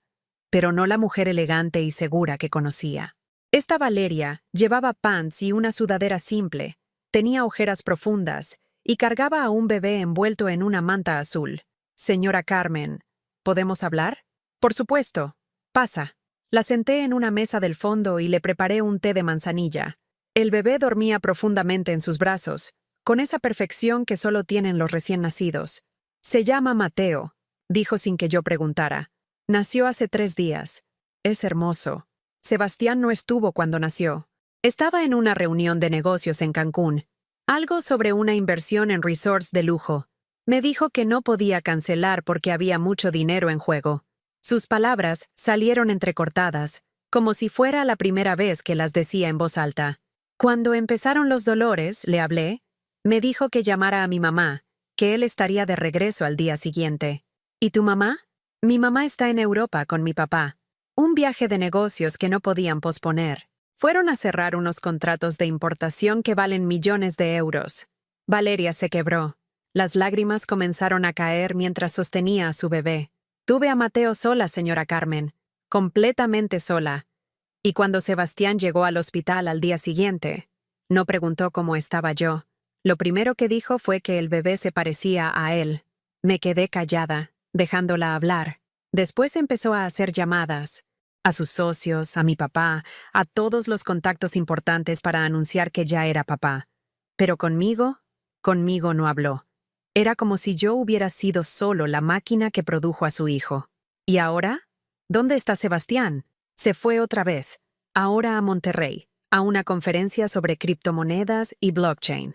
pero no la mujer elegante y segura que conocía. Esta Valeria llevaba pants y una sudadera simple, tenía ojeras profundas y cargaba a un bebé envuelto en una manta azul. «Señora Carmen, ¿podemos hablar?» «Por supuesto. Pasa». La senté en una mesa del fondo y le preparé un té de manzanilla. El bebé dormía profundamente en sus brazos, con esa perfección que solo tienen los recién nacidos. «Se llama Mateo», dijo sin que yo preguntara. «Nació hace 3 días. Es hermoso». Sebastián no estuvo cuando nació. Estaba en una reunión de negocios en Cancún. Algo sobre una inversión en resorts de lujo. Me dijo que no podía cancelar porque había mucho dinero en juego. Sus palabras salieron entrecortadas, como si fuera la primera vez que las decía en voz alta. Cuando empezaron los dolores, le hablé. Me dijo que llamara a mi mamá, que él estaría de regreso al día siguiente. ¿Y tu mamá? Mi mamá está en Europa con mi papá. Un viaje de negocios que no podían posponer. Fueron a cerrar unos contratos de importación que valen millones de euros. Valeria se quebró. Las lágrimas comenzaron a caer mientras sostenía a su bebé. Tuve a Mateo sola, señora Carmen, completamente sola. Y cuando Sebastián llegó al hospital al día siguiente, no preguntó cómo estaba yo. Lo primero que dijo fue que el bebé se parecía a él. Me quedé callada, dejándola hablar. Después empezó a hacer llamadas. A sus socios, a mi papá, a todos los contactos importantes para anunciar que ya era papá. Pero conmigo no habló. Era como si yo hubiera sido solo la máquina que produjo a su hijo. ¿Y ahora? ¿Dónde está Sebastián? Se fue otra vez, ahora a Monterrey, a una conferencia sobre criptomonedas y blockchain.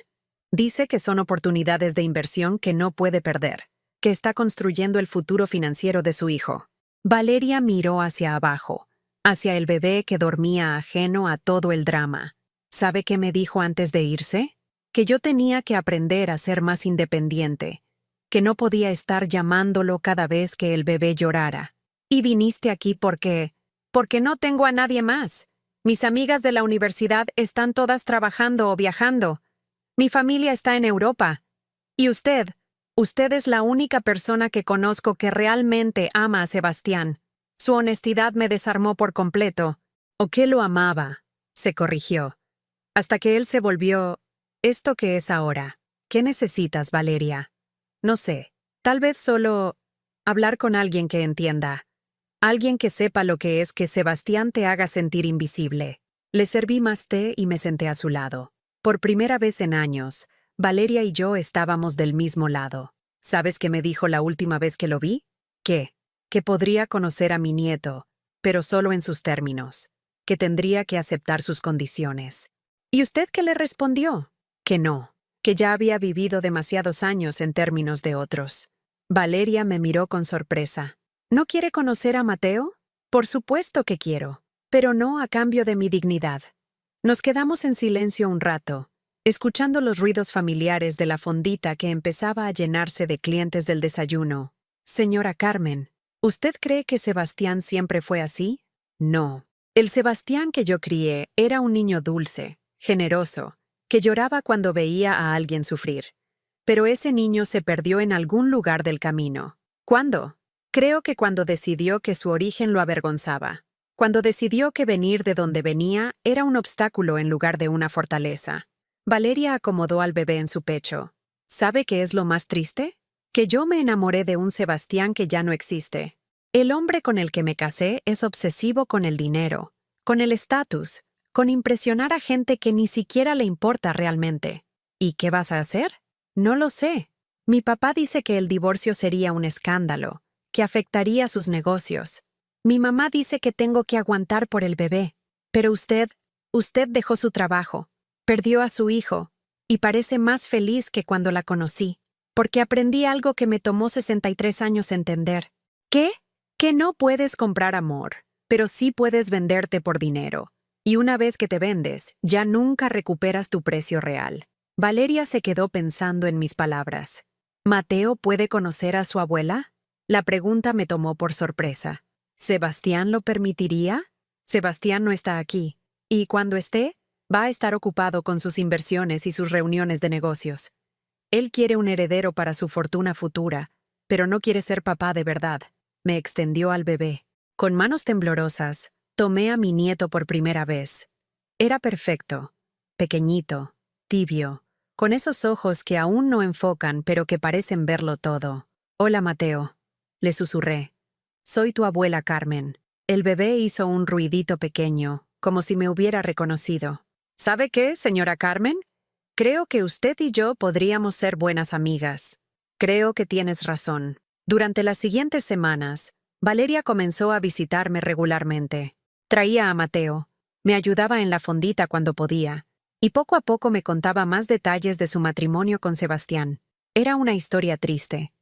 Dice que son oportunidades de inversión que no puede perder, que está construyendo el futuro financiero de su hijo. Valeria miró hacia abajo, hacia el bebé que dormía ajeno a todo el drama. ¿Sabe qué me dijo antes de irse? Que yo tenía que aprender a ser más independiente, que no podía estar llamándolo cada vez que el bebé llorara. Y viniste aquí porque no tengo a nadie más. Mis amigas de la universidad están todas trabajando o viajando. Mi familia está en Europa. Y usted es la única persona que conozco que realmente ama a Sebastián. Su honestidad me desarmó por completo. ¿O que lo amaba? Se corrigió. Hasta que él se volvió esto que es ahora. ¿Qué necesitas, Valeria? No sé. Tal vez solo hablar con alguien que entienda. Alguien que sepa lo que es que Sebastián te haga sentir invisible. Le serví más té y me senté a su lado. Por primera vez en años, Valeria y yo estábamos del mismo lado. ¿Sabes qué me dijo la última vez que lo vi? ¿Qué? Que podría conocer a mi nieto, pero solo en sus términos. Que tendría que aceptar sus condiciones. ¿Y usted qué le respondió? Que no, que ya había vivido demasiados años en términos de otros. Valeria me miró con sorpresa. ¿No quiere conocer a Mateo? Por supuesto que quiero, pero no a cambio de mi dignidad. Nos quedamos en silencio un rato, escuchando los ruidos familiares de la fondita que empezaba a llenarse de clientes del desayuno. Señora Carmen, ¿usted cree que Sebastián siempre fue así? No. El Sebastián que yo crié era un niño dulce, generoso, que lloraba cuando veía a alguien sufrir. Pero ese niño se perdió en algún lugar del camino. ¿Cuándo? Creo que cuando decidió que su origen lo avergonzaba. Cuando decidió que venir de donde venía era un obstáculo en lugar de una fortaleza. Valeria acomodó al bebé en su pecho. ¿Sabe qué es lo más triste? Que yo me enamoré de un Sebastián que ya no existe. El hombre con el que me casé es obsesivo con el dinero, con el estatus, con impresionar a gente que ni siquiera le importa realmente. ¿Y qué vas a hacer? No lo sé. Mi papá dice que el divorcio sería un escándalo, que afectaría sus negocios. Mi mamá dice que tengo que aguantar por el bebé. Pero usted dejó su trabajo, perdió a su hijo, y parece más feliz que cuando la conocí, porque aprendí algo que me tomó 63 años entender. ¿Qué? Que no puedes comprar amor, pero sí puedes venderte por dinero. Y una vez que te vendes, ya nunca recuperas tu precio real. Valeria se quedó pensando en mis palabras. ¿Mateo puede conocer a su abuela? La pregunta me tomó por sorpresa. ¿Sebastián lo permitiría? Sebastián no está aquí, y cuando esté, va a estar ocupado con sus inversiones y sus reuniones de negocios. Él quiere un heredero para su fortuna futura, pero no quiere ser papá de verdad. Me extendió al bebé. Con manos temblorosas, tomé a mi nieto por primera vez. Era perfecto, pequeñito, tibio, con esos ojos que aún no enfocan pero que parecen verlo todo. Hola, Mateo, le susurré. Soy tu abuela Carmen. El bebé hizo un ruidito pequeño, como si me hubiera reconocido. ¿Sabe qué, señora Carmen? Creo que usted y yo podríamos ser buenas amigas. Creo que tienes razón. Durante las siguientes semanas, Valeria comenzó a visitarme regularmente. Traía a Mateo, me ayudaba en la fondita cuando podía, y poco a poco me contaba más detalles de su matrimonio con Sebastián. Era una historia triste.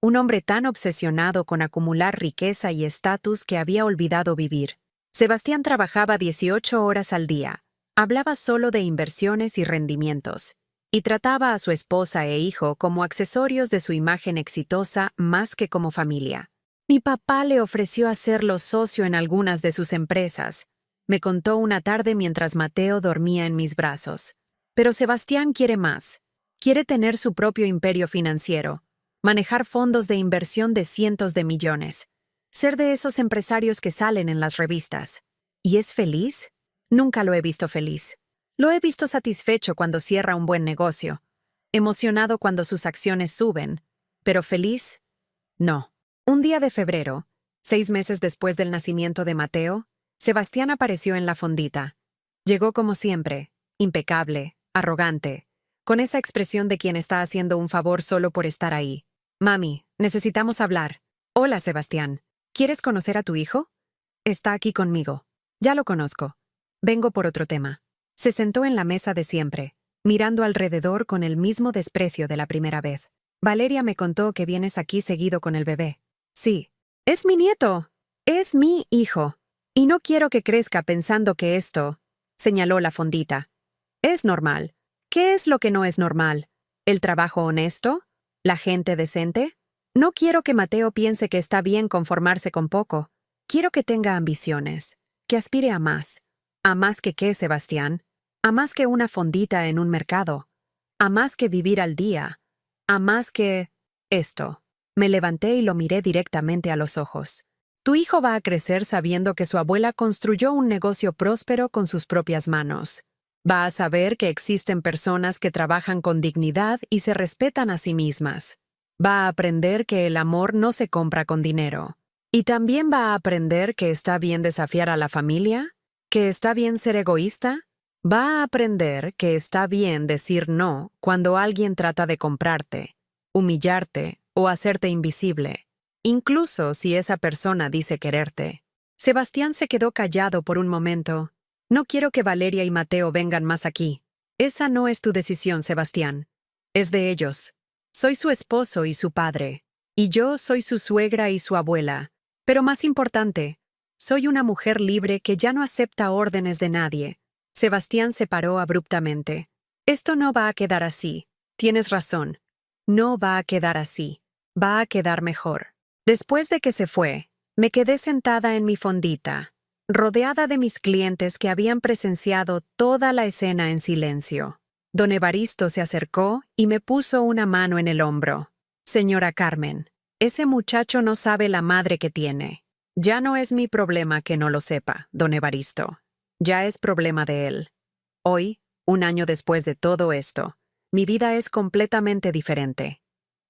Un hombre tan obsesionado con acumular riqueza y estatus que había olvidado vivir. Sebastián trabajaba 18 horas al día, hablaba solo de inversiones y rendimientos, y trataba a su esposa e hijo como accesorios de su imagen exitosa más que como familia. Mi papá le ofreció hacerlo socio en algunas de sus empresas, me contó una tarde mientras Mateo dormía en mis brazos. Pero Sebastián quiere más. Quiere tener su propio imperio financiero, manejar fondos de inversión de cientos de millones, ser de esos empresarios que salen en las revistas. ¿Y es feliz? Nunca lo he visto feliz. Lo he visto satisfecho cuando cierra un buen negocio, emocionado cuando sus acciones suben, pero feliz, no. Un día de febrero, 6 meses después del nacimiento de Mateo, Sebastián apareció en la fondita. Llegó como siempre, impecable, arrogante, con esa expresión de quien está haciendo un favor solo por estar ahí. Mami, necesitamos hablar. Hola, Sebastián. ¿Quieres conocer a tu hijo? Está aquí conmigo. Ya lo conozco. Vengo por otro tema. Se sentó en la mesa de siempre, mirando alrededor con el mismo desprecio de la primera vez. Valeria me contó que vienes aquí seguido con el bebé. Sí. Es mi nieto. Es mi hijo. Y no quiero que crezca pensando que esto, señaló la fondita, es normal. ¿Qué es lo que no es normal? ¿El trabajo honesto? ¿La gente decente? No quiero que Mateo piense que está bien conformarse con poco. Quiero que tenga ambiciones, que aspire a más. ¿A más que qué, Sebastián? A más que una fondita en un mercado. A más que vivir al día. A más que... esto. Me levanté y lo miré directamente a los ojos. Tu hijo va a crecer sabiendo que su abuela construyó un negocio próspero con sus propias manos. Va a saber que existen personas que trabajan con dignidad y se respetan a sí mismas. Va a aprender que el amor no se compra con dinero. Y también va a aprender que está bien desafiar a la familia, que está bien ser egoísta. Va a aprender que está bien decir no cuando alguien trata de comprarte, humillarte o hacerte invisible, incluso si esa persona dice quererte. Sebastián se quedó callado por un momento. No quiero que Valeria y Mateo vengan más aquí. Esa no es tu decisión, Sebastián. Es de ellos. Soy su esposo y su padre. Y yo soy su suegra y su abuela. Pero más importante, soy una mujer libre que ya no acepta órdenes de nadie. Sebastián se paró abruptamente. Esto no va a quedar así. Tienes razón. No va a quedar así. Va a quedar mejor. Después de que se fue, me quedé sentada en mi fondita, rodeada de mis clientes que habían presenciado toda la escena en silencio. Don Evaristo se acercó y me puso una mano en el hombro. Señora Carmen, ese muchacho no sabe la madre que tiene. Ya no es mi problema que no lo sepa, don Evaristo. Ya es problema de él. Hoy, un año después de todo esto, mi vida es completamente diferente.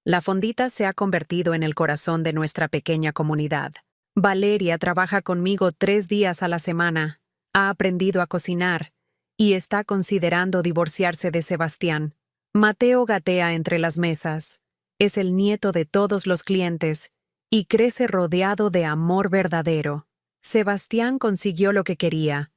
La fondita se ha convertido en el corazón de nuestra pequeña comunidad. Valeria trabaja conmigo 3 días a la semana, ha aprendido a cocinar y está considerando divorciarse de Sebastián. Mateo gatea entre las mesas, es el nieto de todos los clientes y crece rodeado de amor verdadero. Sebastián consiguió lo que quería.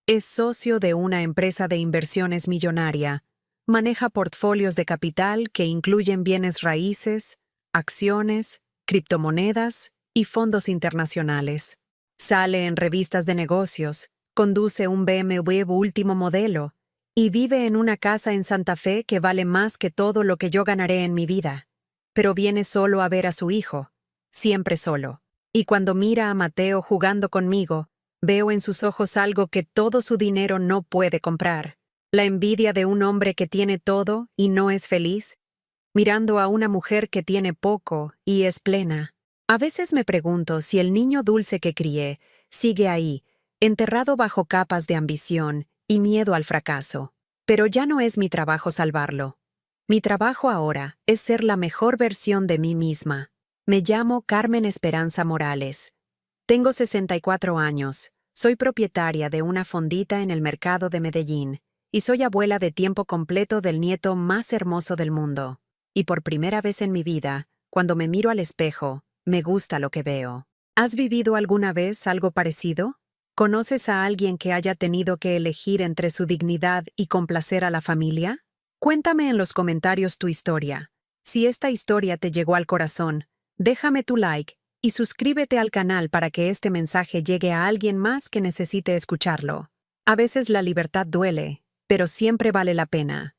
Es socio de una empresa de inversiones millonaria. Maneja portfolios de capital que incluyen bienes raíces, acciones, criptomonedas y fondos internacionales. Sale en revistas de negocios, conduce un BMW último modelo y vive en una casa en Santa Fe que vale más que todo lo que yo ganaré en mi vida. Pero viene solo a ver a su hijo, siempre solo. Y cuando mira a Mateo jugando conmigo, veo en sus ojos algo que todo su dinero no puede comprar. La envidia de un hombre que tiene todo y no es feliz, mirando a una mujer que tiene poco y es plena. A veces me pregunto si el niño dulce que crié sigue ahí, enterrado bajo capas de ambición y miedo al fracaso. Pero ya no es mi trabajo salvarlo. Mi trabajo ahora es ser la mejor versión de mí misma. Me llamo Carmen Esperanza Morales. Tengo 64 años, soy propietaria de una fondita en el mercado de Medellín y soy abuela de tiempo completo del nieto más hermoso del mundo. Y por primera vez en mi vida, cuando me miro al espejo, me gusta lo que veo. ¿Has vivido alguna vez algo parecido? ¿Conoces a alguien que haya tenido que elegir entre su dignidad y complacer a la familia? Cuéntame en los comentarios tu historia. Si esta historia te llegó al corazón, déjame tu like y suscríbete al canal para que este mensaje llegue a alguien más que necesite escucharlo. A veces la libertad duele, pero siempre vale la pena.